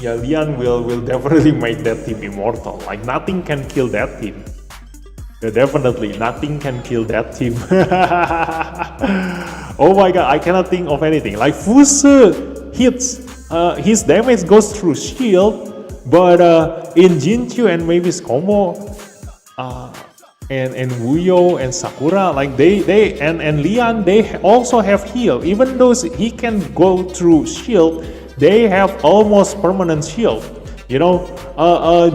Lian will definitely make that team immortal. Like nothing can kill that team. Yeah, definitely, nothing can kill that team. Oh my god, I cannot think of anything. Like Fuse hits, his damage goes through shield, but in Jinchu and Mavis combo, and Wuyo and Sakura, like they and Lian, they also have heal. Even though he can go through shield, they have almost permanent shield. You know,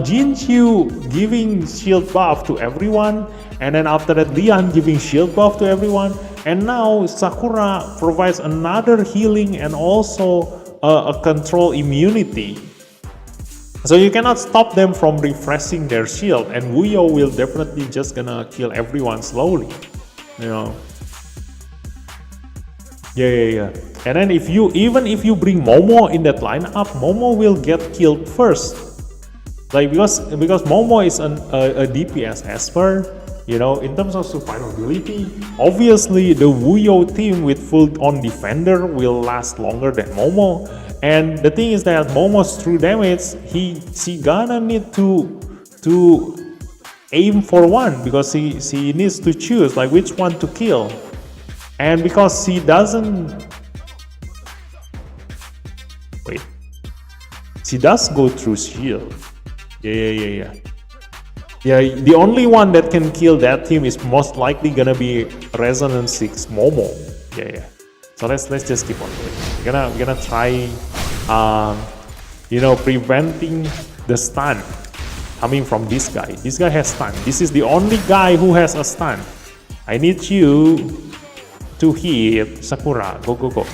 Jinchu giving shield buff to everyone, and then after that Lian giving shield buff to everyone, and now Sakura provides another healing and also a control immunity. So you cannot stop them from refreshing their shield, and Wuyo will definitely just gonna kill everyone slowly. You know. Yeah. And then if you bring Momo in that lineup, Momo will get killed first. Like because Momo is a DPS Esper, you know, in terms of survivability, obviously the Wuyo team with full on defender will last longer than Momo. And the thing is that Momo's true damage, she gonna need to aim for one, because she needs to choose like which one to kill. And because she does go through shield. Yeah. The only one that can kill that team is most likely gonna be Resonance 6 Momo. Yeah. So let's just keep on doing. We're gonna try, preventing the stun coming from this guy. This guy has stun. This is the only guy who has a stun. I need you to hit Sakura. Go.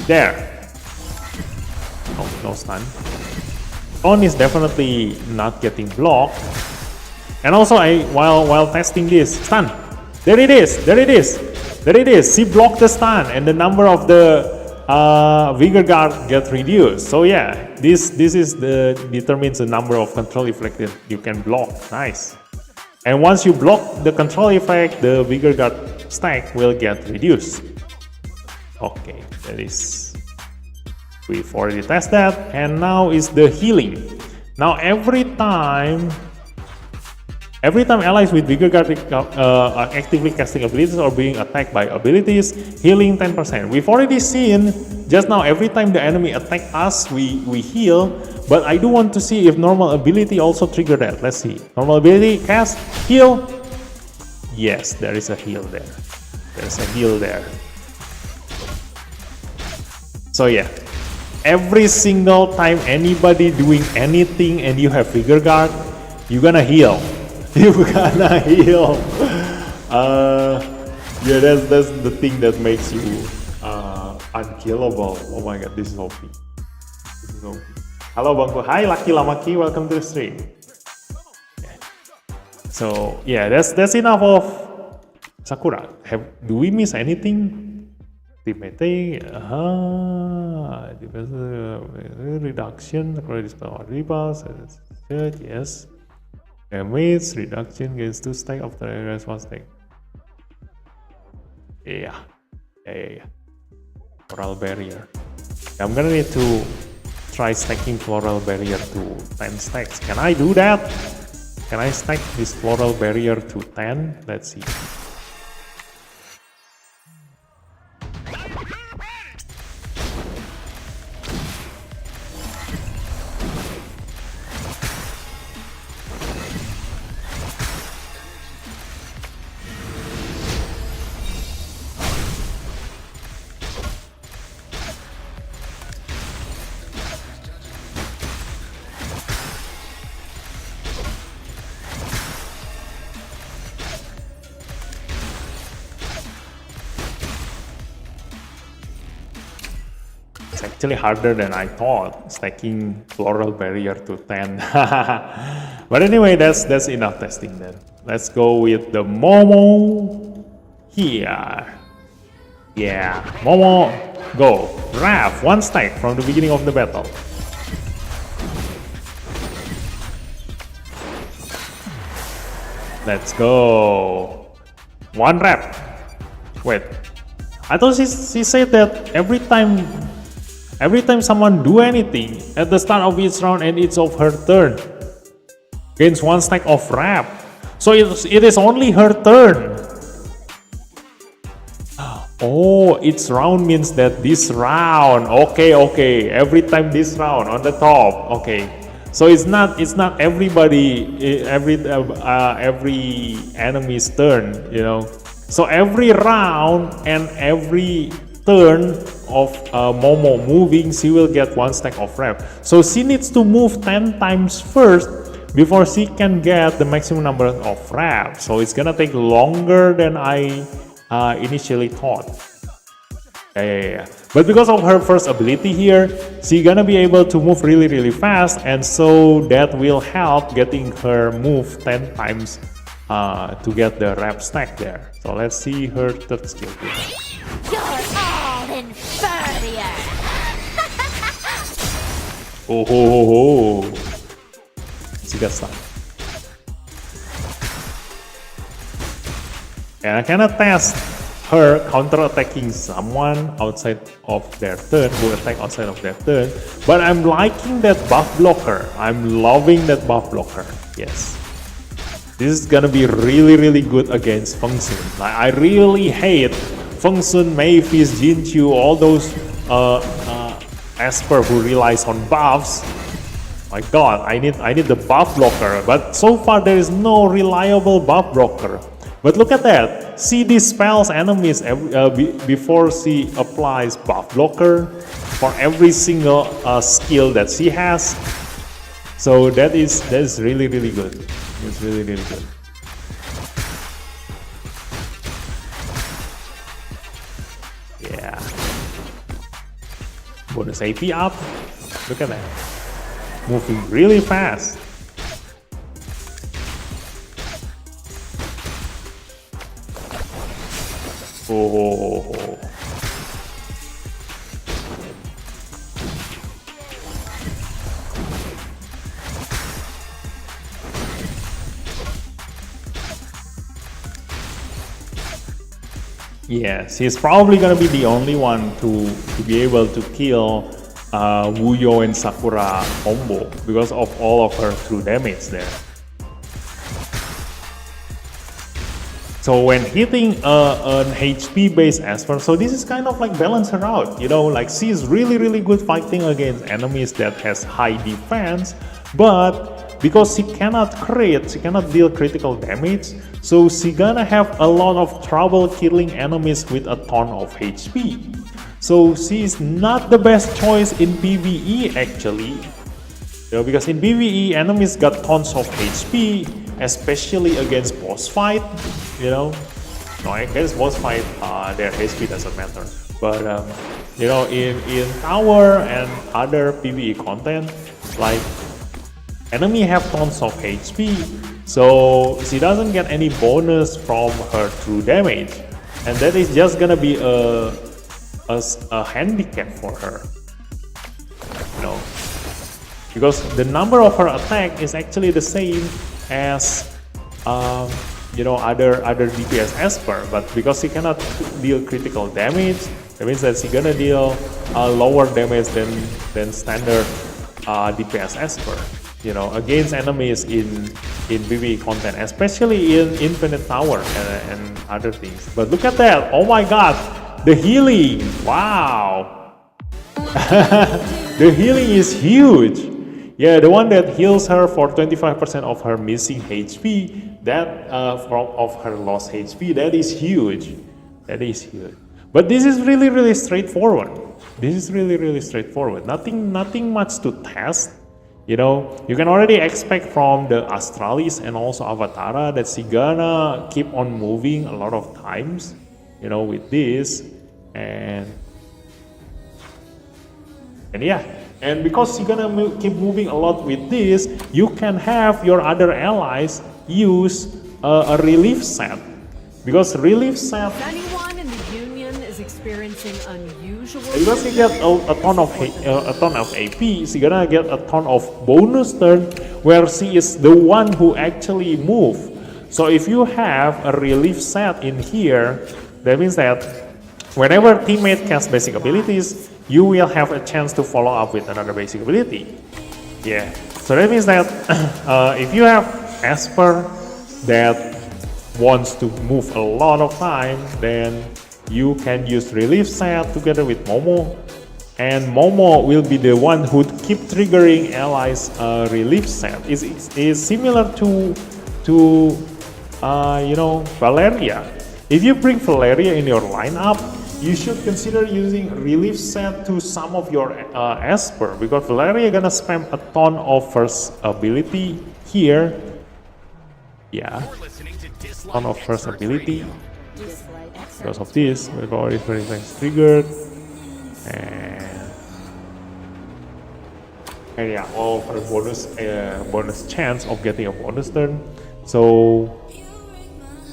There. No stun. On is definitely not getting blocked. And also, while testing this, stun. There it is. She blocked the stun, and the number of the Vigor Guard get reduced. So yeah, this determines the number of control effects that you can block. Nice. And once you block the control effect, the Vigor Guard stack will get reduced. Okay, that is. We've already tested that, and now is the healing. Now every time allies with Vigor Guard are actively casting abilities or being attacked by abilities, healing 10%. We've already seen just now, every time the enemy attack us, we heal. But I do want to see if normal ability also trigger that. Let's see. Normal ability, cast, heal. Yes, there is a heal there. So yeah, every single time anybody doing anything and you have Vigor Guard, you're gonna heal. Yeah, that's the thing that makes you unkillable. Oh my god, this is OP. Hello Bangku. Hi Lucky Lamaki, welcome to the stream. So yeah, that's enough of Sakura. Do we miss anything? Teammating, reduction, repulse, yes. Damage reduction gains 2 stack after areas 1 stack. Yeah. Moral barrier. I'm gonna need to try stacking floral barrier to 10 stacks. Can I do that? Can I stack this floral barrier to 10? Let's see. It's actually harder than I thought, stacking floral barrier to 10. But anyway, that's enough testing then. Let's go with the Momo here. Yeah, Momo, go. Raph, 1 stack from the beginning of the battle. Let's go. 1 rep. Wait, I thought she said that every time someone do anything at the start of each round and it's of her turn, gains 1 stack of wrap. So it is only her turn. Oh, each round means that this round. Okay. Every time this round on the top. Okay. So it's not everybody every enemy's turn, you know. So every round and every turn of Momo moving, she will get 1 stack of rep. So she needs to move 10 times first before she can get the maximum number of rep. So it's gonna take longer than I initially thought. Yeah. But because of her first ability here, she's gonna be able to move really fast, and so that will help getting her move 10 times to get the rep stack there. So let's see her third skill here. You're all inferior. Oh. She got stuck. And I cannot test her counter-attacking someone outside of their turn, who attack outside of their turn. But I'm liking that buff blocker. I'm loving that buff blocker. Yes. This is gonna be really good against Feng Sun. Like, I really hate Feng Sun, Mayfist, Jinchu, all those Esper who relies on buffs. My god, I need the buff blocker, but so far there is no reliable buff blocker. But look at that, she dispels enemies before she applies buff blocker for every single skill that she has. So that is really good. It's really good. Yeah. Bonus AP up. Look at that. Moving really fast. Oh. Yeah, she's probably gonna be the only one to be able to kill Wuyo and Sakura combo because of all of her true damage there. So when hitting an HP based Esper, so this is kind of like balance her out, you know, like she's really good fighting against enemies that has high defense, but because she cannot crit, she cannot deal critical damage, so she gonna have a lot of trouble killing enemies with a ton of HP. So she is not the best choice in PvE actually, you know, because in PvE enemies got tons of HP, especially against boss fight, you know. No, against boss fight their HP doesn't matter, but you know, in tower and other PvE content, like enemy have tons of HP, so she doesn't get any bonus from her true damage, and that is just gonna be a handicap for her, you know, because the number of her attack is actually the same as you know, other DPS Esper, but because she cannot deal critical damage, That means that she's gonna deal lower damage than standard DPS Esper. You know, against enemies in PvE content, especially in Infinite Tower and other things. But look at that! Oh my God, the healing! Wow, the healing is huge. Yeah, the one that heals her for 25% of her missing HP, that of her lost HP, that is huge. That is huge. But this is really straightforward. This is really straightforward. Nothing much to test. You know, you can already expect from the Astralis and also Avatara that she gonna keep on moving a lot of times, you know, with this, and yeah, and because she gonna keep moving a lot with this, you can have your other allies use a relief set, because relief set. Anyone in the Union is experiencing unusual. Because you get a ton of AP, she's gonna get a ton of bonus turn where she is the one who actually move. So if you have a relief set in here, that means that whenever teammate casts basic abilities, you will have a chance to follow up with another basic ability. Yeah. So that means that if you have Esper that wants to move a lot of time, then you can use relief set together with Momo, and Momo will be the one who keep triggering allies relief set. Is similar to you know, Valeria. If you bring Valeria in your lineup, you should consider using relief set to some of your Esper, because Valeria gonna spam a ton of first ability here. Yeah, ton of first ability. Because of this, we've already very things triggered, and yeah, all her bonus chance of getting a bonus turn. So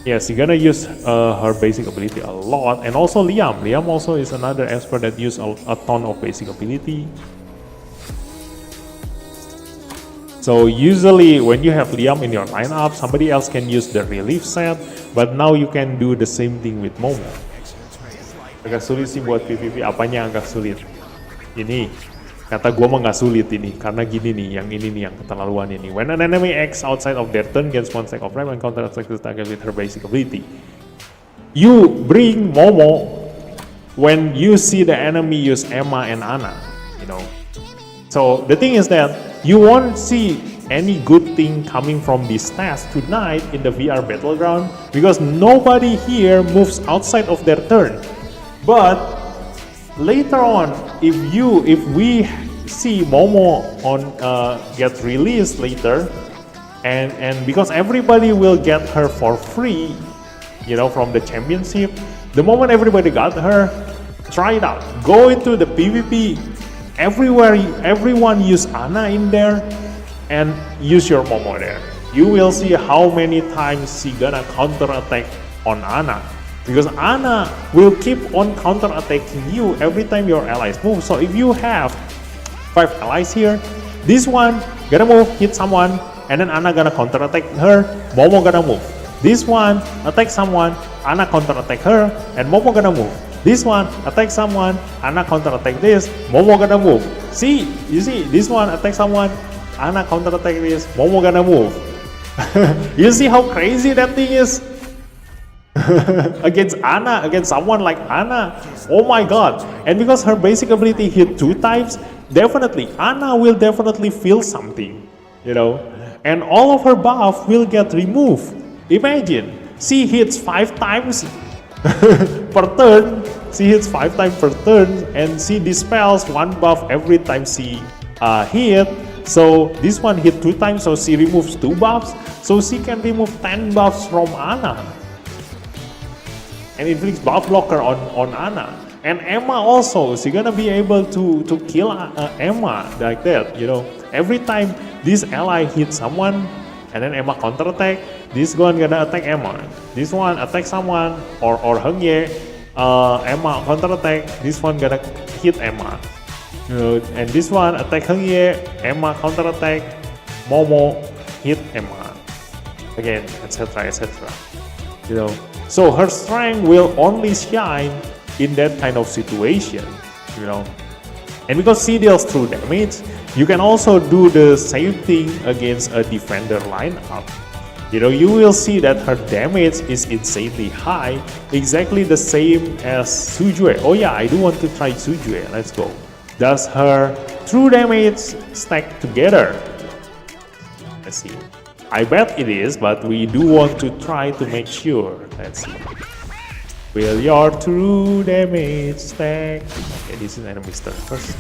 yes, you're gonna use her basic ability a lot, and also Liam. Liam also is another expert that use a ton of basic ability. So usually when you have Liam in your lineup, somebody else can use the relief set, but now you can do the same thing with Momo. Agak sulit sih buat PvP, apanya agak sulit? Ini, kata gua mah nggak sulit ini, karena gini nih, yang ini nih yang keterlaluan ini. When an enemy acts outside of their turn, gains 1 stack of life and counter attack the target with her basic ability. You bring Momo when you see the enemy use Emma and Ana, you know. So the thing is that you won't see any good thing coming from this task tonight in the VR battleground, because nobody here moves outside of their turn. But later on, if we see Momo on get released later, and because everybody will get her for free, you know, from the championship, the moment everybody got her, try it out. Go into the PvP. Everywhere, everyone use Ana in there, and use your Momo there. You will see how many times she gonna counter attack on Ana, because Ana will keep on counter attacking you every time your allies move. So if you have 5 allies here, this one gonna move, hit someone, and then Ana gonna counter attack her, Momo gonna move. This one attack someone, Ana counter attack her, and Momo gonna move. This one attack someone, Ana counter attack this, Momo gonna move. See, you see, this one attack someone, Ana counter attack this, Momo gonna move. You see how crazy that thing is? Against Ana, against someone like Ana, oh my god. And because her basic ability hit 2 times, definitely, Ana will definitely feel something, you know. And all of her buff will get removed. Imagine, she hits 5 times per turn. She hits 5 times per turn, and she dispels 1 buff every time she hit. So this one hit 2 times, so she removes 2 buffs. So she can remove 10 buffs from Ana, and inflicts buff blocker on Ana. And Emma also, she's gonna be able to kill Emma like that, you know. Every time this ally hits someone, and then Emma counter attack, this one gonna attack Emma. This one attack someone or Heng Ye, Emma counter attack. This one gonna hit Emma. You know, and this one attack Heng Ye, Emma counter attack, Momo hit Emma again, etc. etc. You know, so her strength will only shine in that kind of situation, you know. And because she deals through damage, you can also do the same thing against a defender lineup. You know, you will see that her damage is insanely high, exactly the same as Sujue. Oh yeah, I do want to try Sujue. Let's go. Does her true damage stack together? Let's see. I bet it is, but we do want to try to make sure. Let's see. Will your true damage stack? Okay, this is enemy turn first.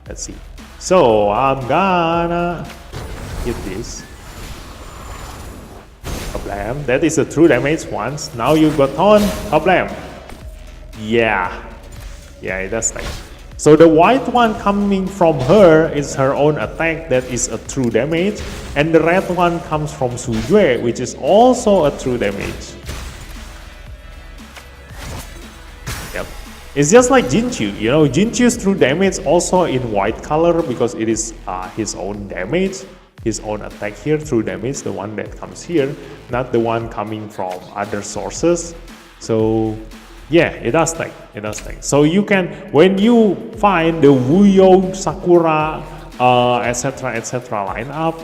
Let's see. So I'm gonna hit this. Kablam. That is a true damage once. Now you got on. Kablam. Yeah. Yeah, it does like. So the white one coming from her is her own attack, that is a true damage, and the red one comes from Sujue, which is also a true damage. Yep. It's just like Jinchu, you know, Jinchu's true damage also in white color because it is his own damage, his own attack here, true damage, the one that comes here, not the one coming from other sources. So yeah, it does stack. It does stack. So you can, when you find the Wuyo, Sakura, etc. lineup,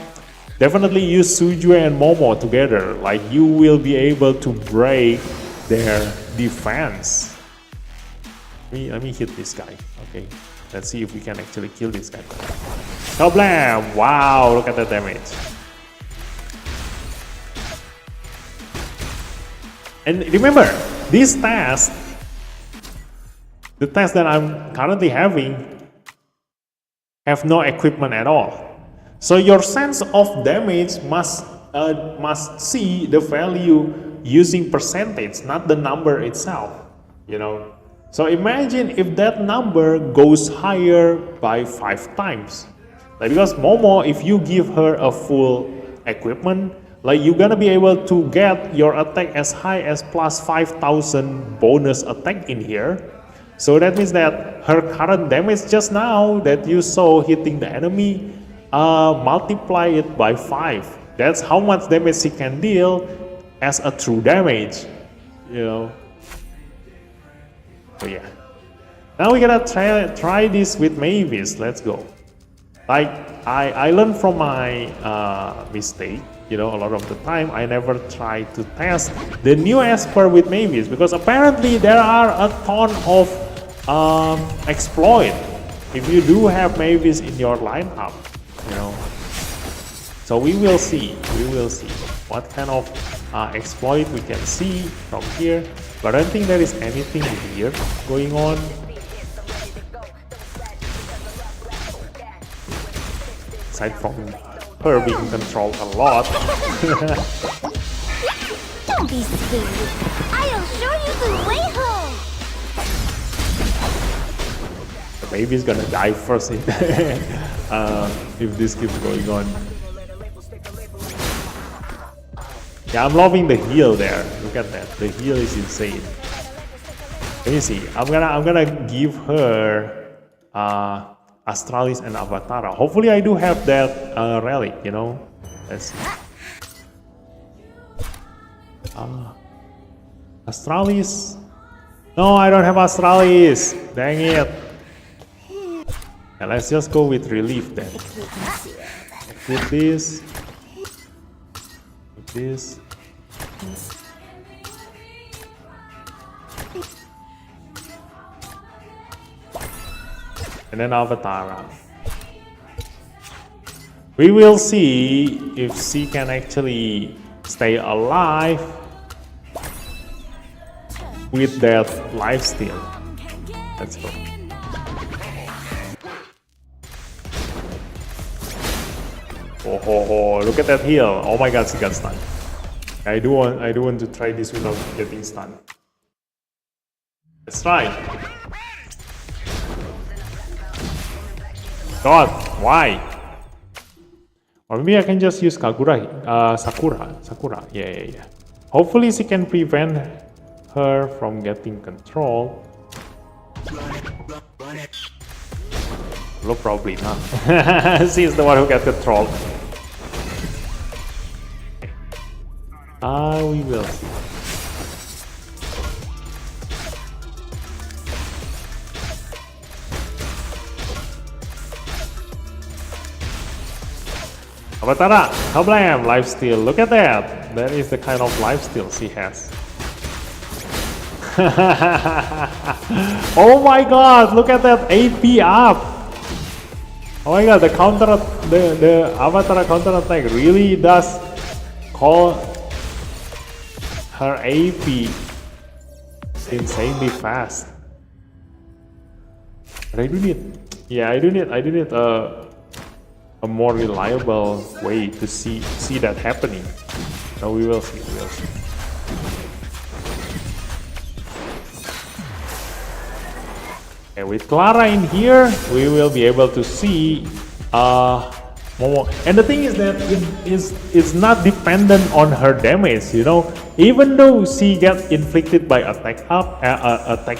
definitely use Sujue and Momo together. Like you will be able to break their defense. Let me hit this guy. Okay, let's see if we can actually kill this guy. Kablam! Wow, look at the damage. And remember, this task, the task that I'm currently having, have no equipment at all. So your sense of damage must see the value using percentage, not the number itself. You know. So imagine if that number goes higher by 5 times. Like because Momo, if you give her a full equipment, like you're gonna be able to get your attack as high as plus 5,000 bonus attack in here. So that means that her current damage just now that you saw hitting the enemy, multiply it by 5. That's how much damage she can deal as a true damage, you know. So yeah. Now we gotta try this with Mavis. Let's go. Like I learned from my mistake. You know, a lot of the time I never try to test the new Esper with Mavis because apparently there are a ton of exploit if you do have Mavis in your lineup, you know. So we will see what kind of exploit we can see from here, but I don't think there is anything weird going on. Aside from her being controlled a lot. Don't be silly. I'll show you the way home. Maybe he's gonna die first if this keeps going on. Yeah, I'm loving the heal there. Look at that. The heal is insane. Let me see. I'm gonna give her Astralis and Avatara. Hopefully I do have that relic, you know. Let's see. Astralis. No, I don't have Astralis. Dang it. Yeah, let's just go with relief then. With this. With this. And then Avatara. We will see if she can actually stay alive with that lifesteal. Let's go. Oh, look at that heal. Oh my god, she got stunned. I do want to try this without getting stunned. Let's try. God, why? Or maybe I can just use Sakura. Yeah. Hopefully she can prevent her from getting control. No, probably not. She's the one who got control. We will see. Avatara, Kablam, lifesteal. Look at that. That is the kind of lifesteal she has. Oh my god, look at that AP up. Oh my god, the Avatara counter attack really does call her AP insanely fast. But I do need a more reliable way to see that happening. Now we will see. And with Clara in here, we will be able to see Momo. And the thing is that it's not dependent on her damage, you know. Even though she gets inflicted by attack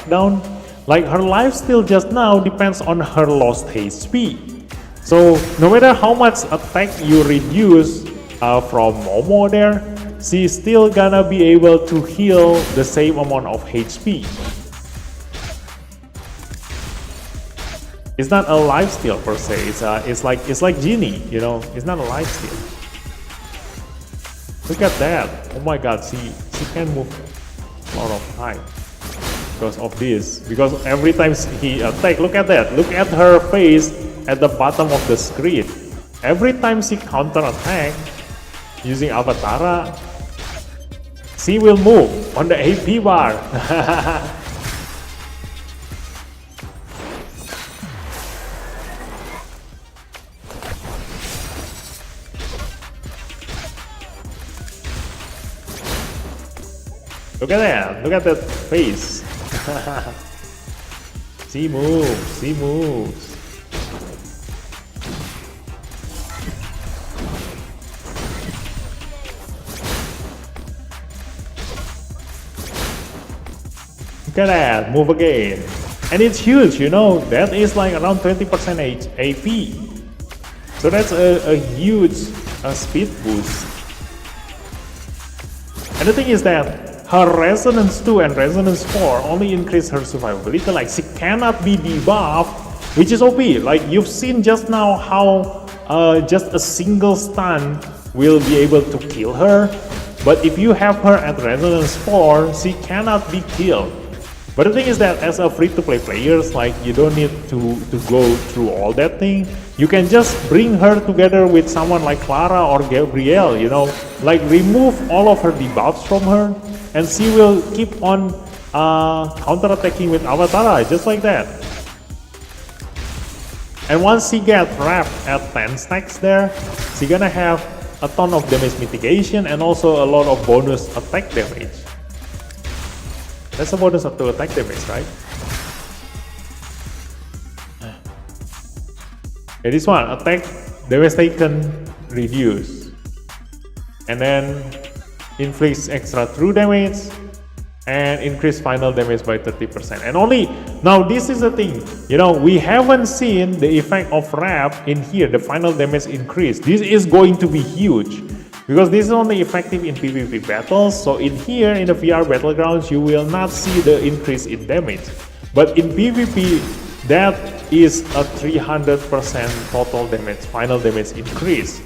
down, like her life still just now depends on her lost HP. So no matter how much attack you reduce from Momo there, she's still gonna be able to heal the same amount of HP. It's not a lifesteal per se. It's like Genie, you know. It's not a lifesteal. Look at that! Oh my God, she can move a lot of time because of this. Because every time he attack, look at that! Look at her face at the bottom of the screen. Every time she counter attack using Avatara, she will move on the AP bar. Look at that! Look at that face! She moves! Look at that! Move again! And it's huge, you know, that is like around 20% AP. So that's a huge speed boost. And the thing is that her Resonance 2 and Resonance 4 only increase her survivability, like she cannot be debuffed, which is OP. Like you've seen just now how just a single stun will be able to kill her, but if you have her at Resonance 4, she cannot be killed. But the thing is that as a free-to-play players, like you don't need to go through all that thing. You can just bring her together with someone like Clara or Gabrielle, you know, like remove all of her debuffs from her, and she will keep on counter-attacking with Avatara, just like that. And once she gets wrapped at 10 stacks there, she's gonna have a ton of damage mitigation and also a lot of bonus attack damage. That's a bonus to attack damage, right? Yeah, this one, attack damage taken reduce, and then inflicts extra true damage and increase final damage by 30%. And only now this is the thing, you know, we haven't seen the effect of wrap in here, the final damage increase. This is going to be huge because this is only effective in PvP battles. So in here in the VR battlegrounds, you will not see the increase in damage, but in PvP that is a 300% total damage, final damage increase.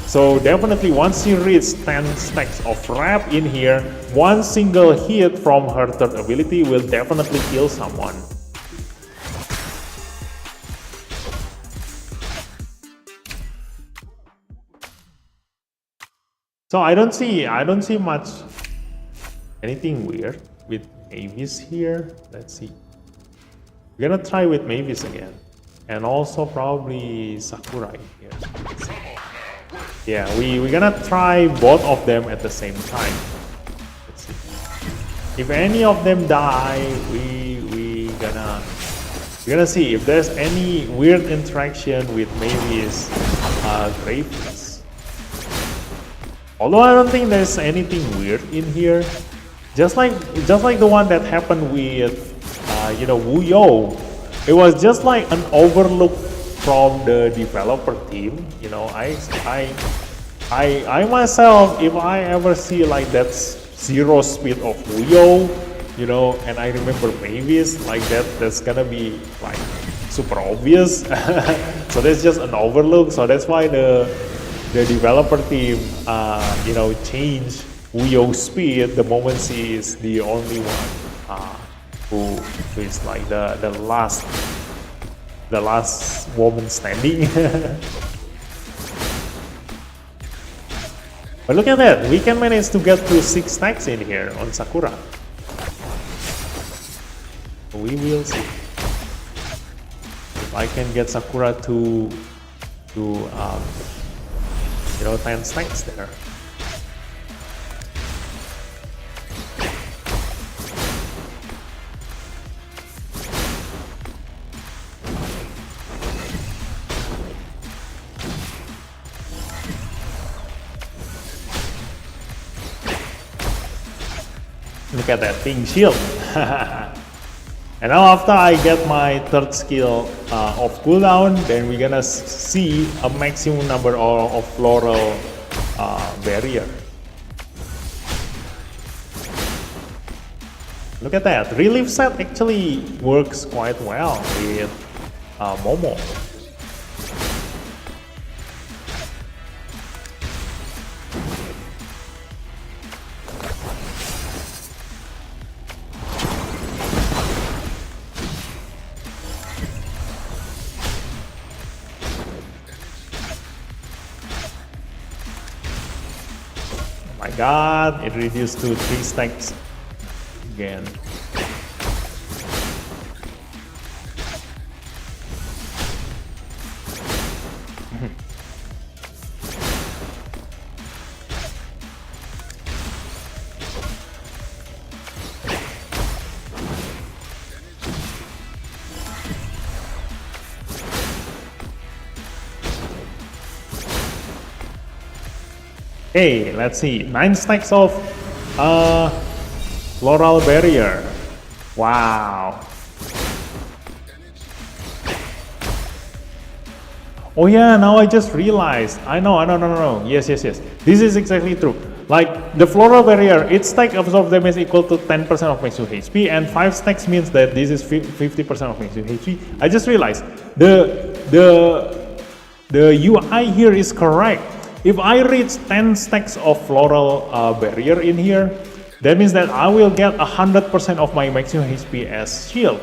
So definitely once you reach 10 stacks of wrap in here, one single hit from her third ability will definitely kill someone. So I don't see much anything weird with Mavis here. Let's see. We're gonna try with Mavis again, and also probably Sakura in here. Yeah, we're gonna try both of them at the same time. Let's see. If any of them die, we're gonna see if there's any weird interaction with Mavis Graves. Although I don't think there's anything weird in here, just like the one that happened with you know, Wuyo. It was just like an overlook from the developer team. You know, I I myself, if I ever see like that zero speed of Wuyo, you know, and I remember Mavis like that, that's gonna be like super obvious. So that's just an overlook. So that's why the developer team, you know, changed Wuyo speed the moment she is the only one who is like the last woman standing. But look at that, we can manage to get to 6 stacks in here on Sakura. We will see if I can get Sakura to you know, 10 stacks there. Look at that pink shield. And now after I get my third skill of cooldown, then we're gonna see a maximum number of floral barrier. Look at that, relief set actually works quite well with Momo. My god, it reduced to 3 stacks again. Okay, let's see. 9 stacks of floral barrier. Wow. Oh yeah, now I just realized. I know. Yes. This is exactly true. Like the floral barrier, each stack absorb damage equal to 10% of maximum HP, and 5 stacks means that this is 50% of maximum HP. I just realized the UI here is correct. If I reach 10 stacks of floral barrier in here, that means that I will get 100% of my maximum HP as shield.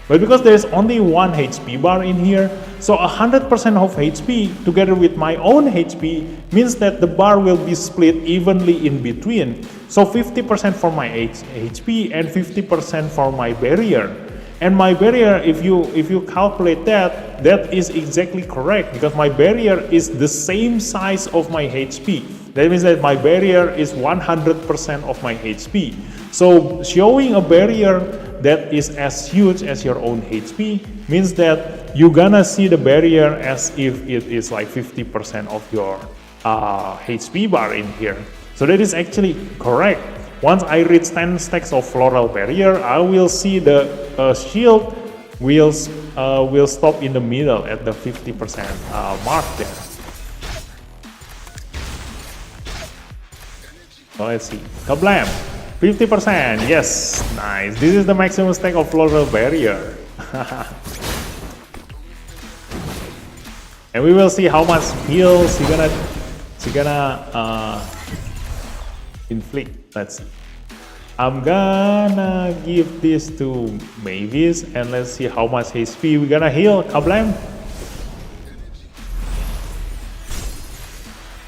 But because there's only 1 HP bar in here, so 100% of HP together with my own HP means that the bar will be split evenly in between. So 50% for my HP and 50% for my barrier. And my barrier, if you calculate that, that is exactly correct because my barrier is the same size of my HP. That means that my barrier is 100% of my HP. So showing a barrier that is as huge as your own HP means that you're gonna see the barrier as if it is like 50% of your HP bar in here. So that is actually correct. Once I reach 10 stacks of floral barrier, I will see the shield will stop in the middle at the 50% mark there. So let's see. Kablam! 50%, yes, nice. This is the maximum stack of floral barrier. And we will see how much heals you're gonna inflict. Let's see. I'm gonna give this to Mavis and let's see how much HP we're gonna heal. Kablam!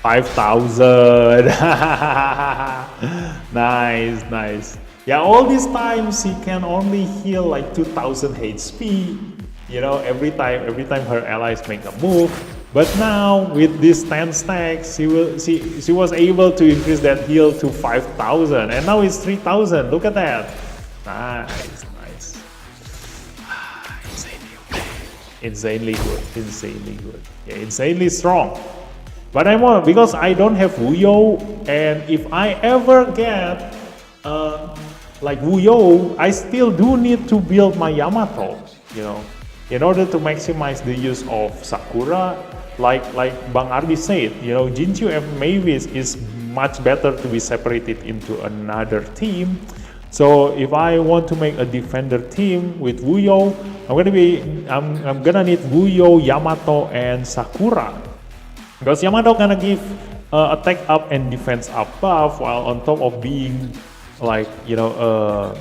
5,000. Nice. Yeah, all these times she can only heal like 2,000 HP. You know, every time her allies make a move. But now with this 10 stacks, she was able to increase that heal to 5,000, and now it's 3,000. Look at that. Nice. Insanely good. Yeah, insanely strong. But I'm on because I don't have Wuyo, and if I ever get like Wuyo, I still do need to build my Yamato, you know, in order to maximize the use of Sakura. like Bang Ardi said, Jinju and Mavis is much better to be separated into another team. So if I want to make a defender team with Wuyo, I'm gonna need Wuyo, Yamato, and Sakura, because Yamato gonna give attack up and defense up buff, while on top of being like a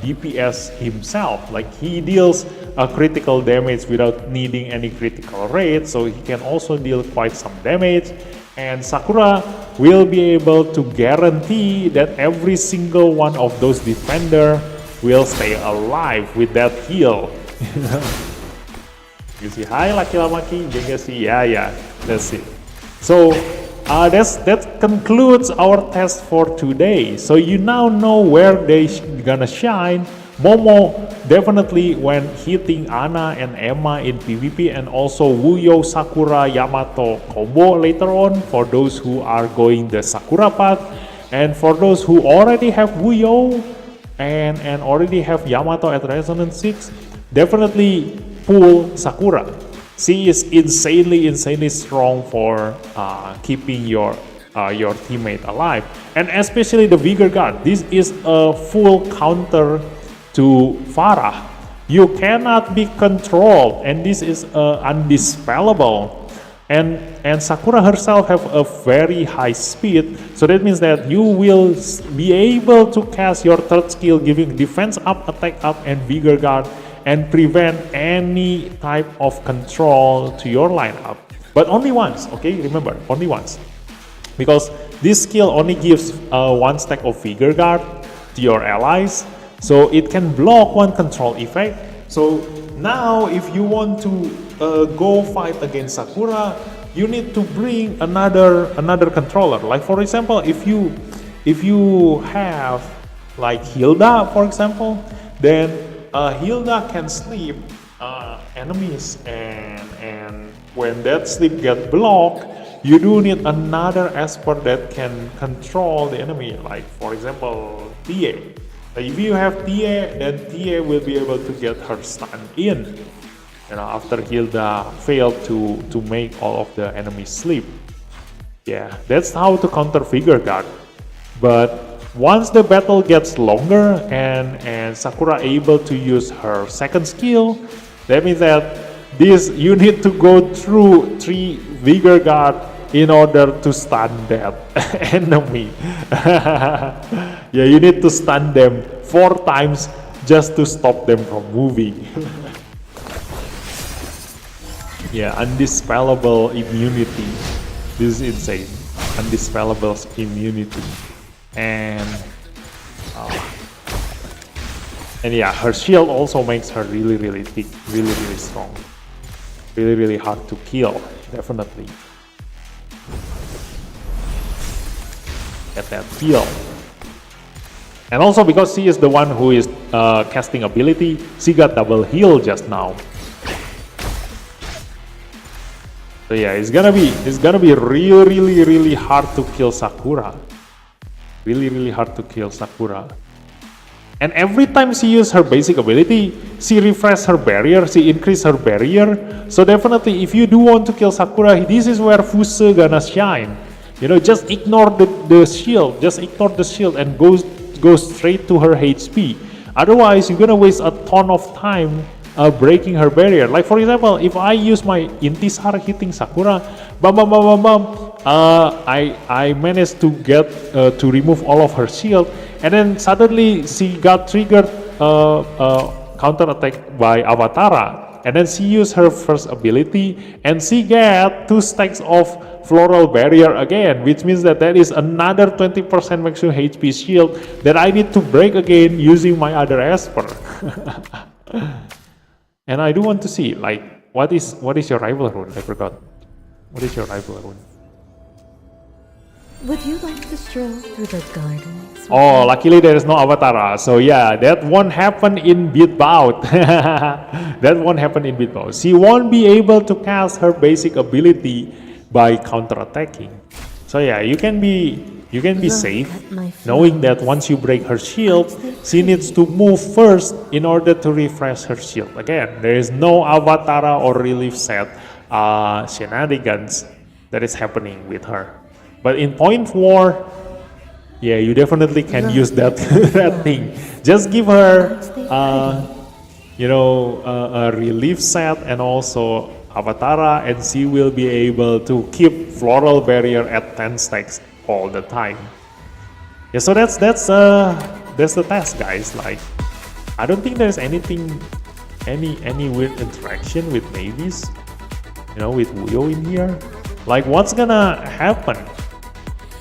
DPS himself. Like he deals a critical damage without needing any critical rate, so he can also deal quite some damage. And Sakura will be able to guarantee that every single one of those defender will stay alive with that heal. You see, hi Lucky Lamaki, yeah, that's it. So that concludes our test for today. So you now know where they gonna shine. Momo definitely when hitting Ana and Emma in PvP, and also Wuyo, Sakura, Yamato combo later on for those who are going the Sakura path. And for those who already have Wuyo and already have Yamato at Resonance 6, definitely pull Sakura. She is insanely strong for keeping your teammate alive, and especially the Vigor Guard. This is a full counter to Pharah. You cannot be controlled, and this is undispellable. And Sakura herself have a very high speed, so that means that you will be able to cast your third skill, giving defense up, attack up, and Vigor Guard, and prevent any type of control to your lineup. But only once, okay? Remember, only once. Because this skill only gives one stack of Vigor Guard to your allies, so it can block one control effect. So now if you want to go fight against Sakura, you need to bring another controller. Like for example, if you have like Hilda, for example, then Hilda can sleep enemies, and when that sleep get blocked, you do need another expert that can control the enemy. Like for example, Tie. If you have Tie, then Tie will be able to get her stun in, after Hilda failed to make all of the enemies sleep. Yeah, that's how to counter Vigor Guard. But once the battle gets longer and Sakura able to use her second skill, that means that you need to go through 3 Vigor Guard in order to stun that enemy. Yeah, you need to stun them 4 times just to stop them from moving. Yeah, undispellable immunity. This is insane. Undispellable immunity. And yeah, her shield also makes her really thick, really strong, really hard to kill. Definitely get that heal. And also because she is the one who is casting ability, she got double heal just now. So yeah, it's gonna be really hard to kill Sakura. Really hard to kill Sakura. And every time she uses her basic ability, she refreshes her barrier, she increases her barrier. So definitely if you do want to kill Sakura, this is where Fuse gonna shine. Just ignore the shield, and go straight to her HP. Otherwise, you're gonna waste a ton of time breaking her barrier. Like for example, if I use my Intisar hitting Sakura, I managed to get to remove all of her shield, and then suddenly she got triggered counter attack by Avatara, and then she used her first ability, and she get 2 stacks of floral barrier again, which means that is another 20% maximum HP shield that I need to break again using my other Esper. And I do want to see, like, what is your rival rune? I forgot. What is your rival rune? Would you like to stroll through the gardens? Oh, luckily there is no Avatara. So yeah, that won't happen in Beatbout. That won't happen in Beatbout. She won't be able to cast her basic ability by counter-attacking. So yeah, you can be safe, knowing that once you break her shield, she needs to move first in order to refresh her shield. Again, there is no Avatara or relief set shenanigans that is happening with her. But in point 4, yeah, you definitely can use that that thing. Just give her, a relief set and also Avatara, and she will be able to keep floral barrier at 10 stacks all the time. Yeah, so that's the test, guys. Like, I don't think there's anything, any weird interaction with Mavis, with Wuyo in here. Like, what's gonna happen?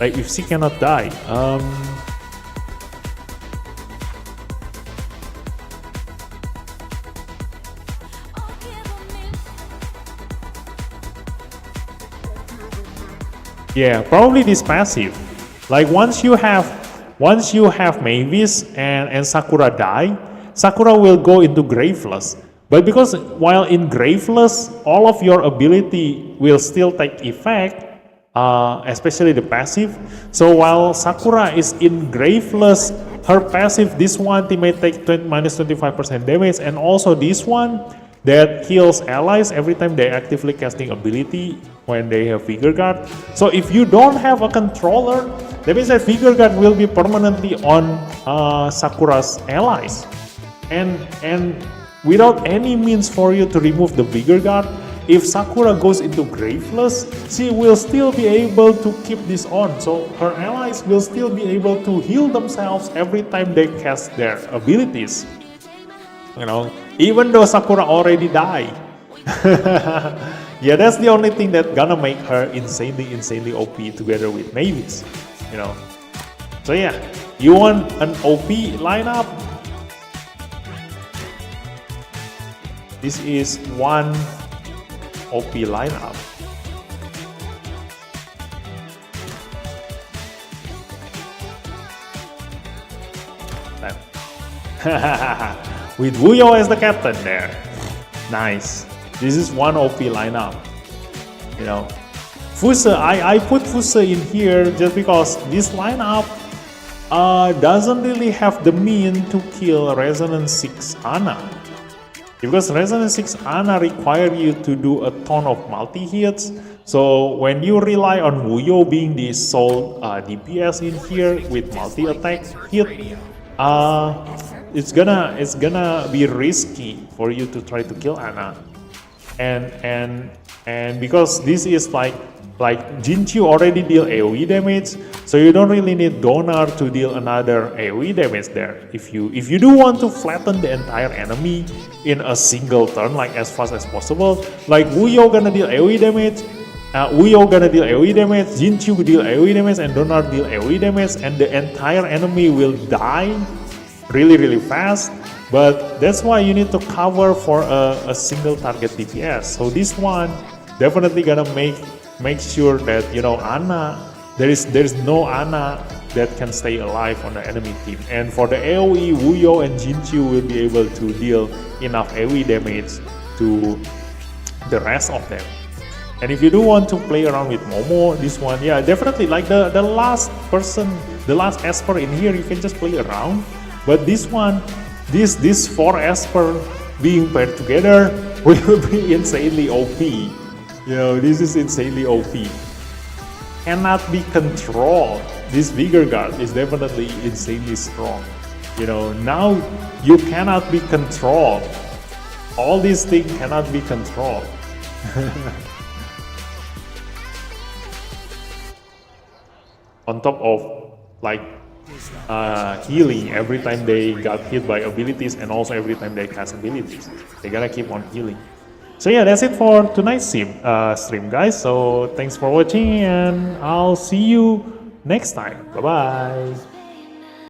Like, if she cannot die, yeah, probably this passive. Like, once you have Mavis and Sakura die, Sakura will go into Graveless. But because while in Graveless, all of your ability will still take effect, especially the passive. So while Sakura is in Graveless, her passive, this one may take minus 25% damage, and also this one that heals allies every time they actively casting ability when they have Vigor Guard. So if you don't have a controller, that means that Vigor Guard will be permanently on Sakura's allies. And without any means for you to remove the Vigor Guard, if Sakura goes into Graveless, she will still be able to keep this on. So her allies will still be able to heal themselves every time they cast their abilities. Even though Sakura already died. Yeah, that's the only thing that gonna make her insanely OP together with Mavis. So yeah, you want an OP lineup? This is one OP lineup. With Wuyo as the captain there. Nice. This is one OP lineup. Fuse, I put Fuse in here just because this lineup doesn't really have the mean to kill Resonance 6 Ana. Because Resonance 6 Ana require you to do a ton of multi-hits. So when you rely on Wuyo being the sole DPS in here with multi-attack hit, it's gonna be risky for you to try to kill Ana. And because this is like Jinchu already deal AoE damage, so you don't really need Donar to deal another AoE damage there. If you do want to flatten the entire enemy in a single turn, like as fast as possible, like Wuyo gonna deal AoE damage, Jinchu deal AoE damage, and Donar deal AoE damage, and the entire enemy will die really fast. But that's why you need to cover for a single target DPS. So this one definitely gonna make sure that Ana, there is no Ana that can stay alive on the enemy team. And for the AoE, Wuyo and Jinchu will be able to deal enough AoE damage to the rest of them. And if you do want to play around with Momo, this one, yeah, definitely like the last person, the last Esper in here, you can just play around. But this one, this 4 Esper being paired together will be insanely OP. This is insanely OP. Cannot be controlled. This Vigor Guard is definitely insanely strong. Now you cannot be controlled. All these things cannot be controlled. On top of healing every time they got hit by abilities, and also every time they cast abilities, they gotta keep on healing. So yeah, that's it for tonight's stream, guys. So thanks for watching, and I'll see you next time. Bye bye.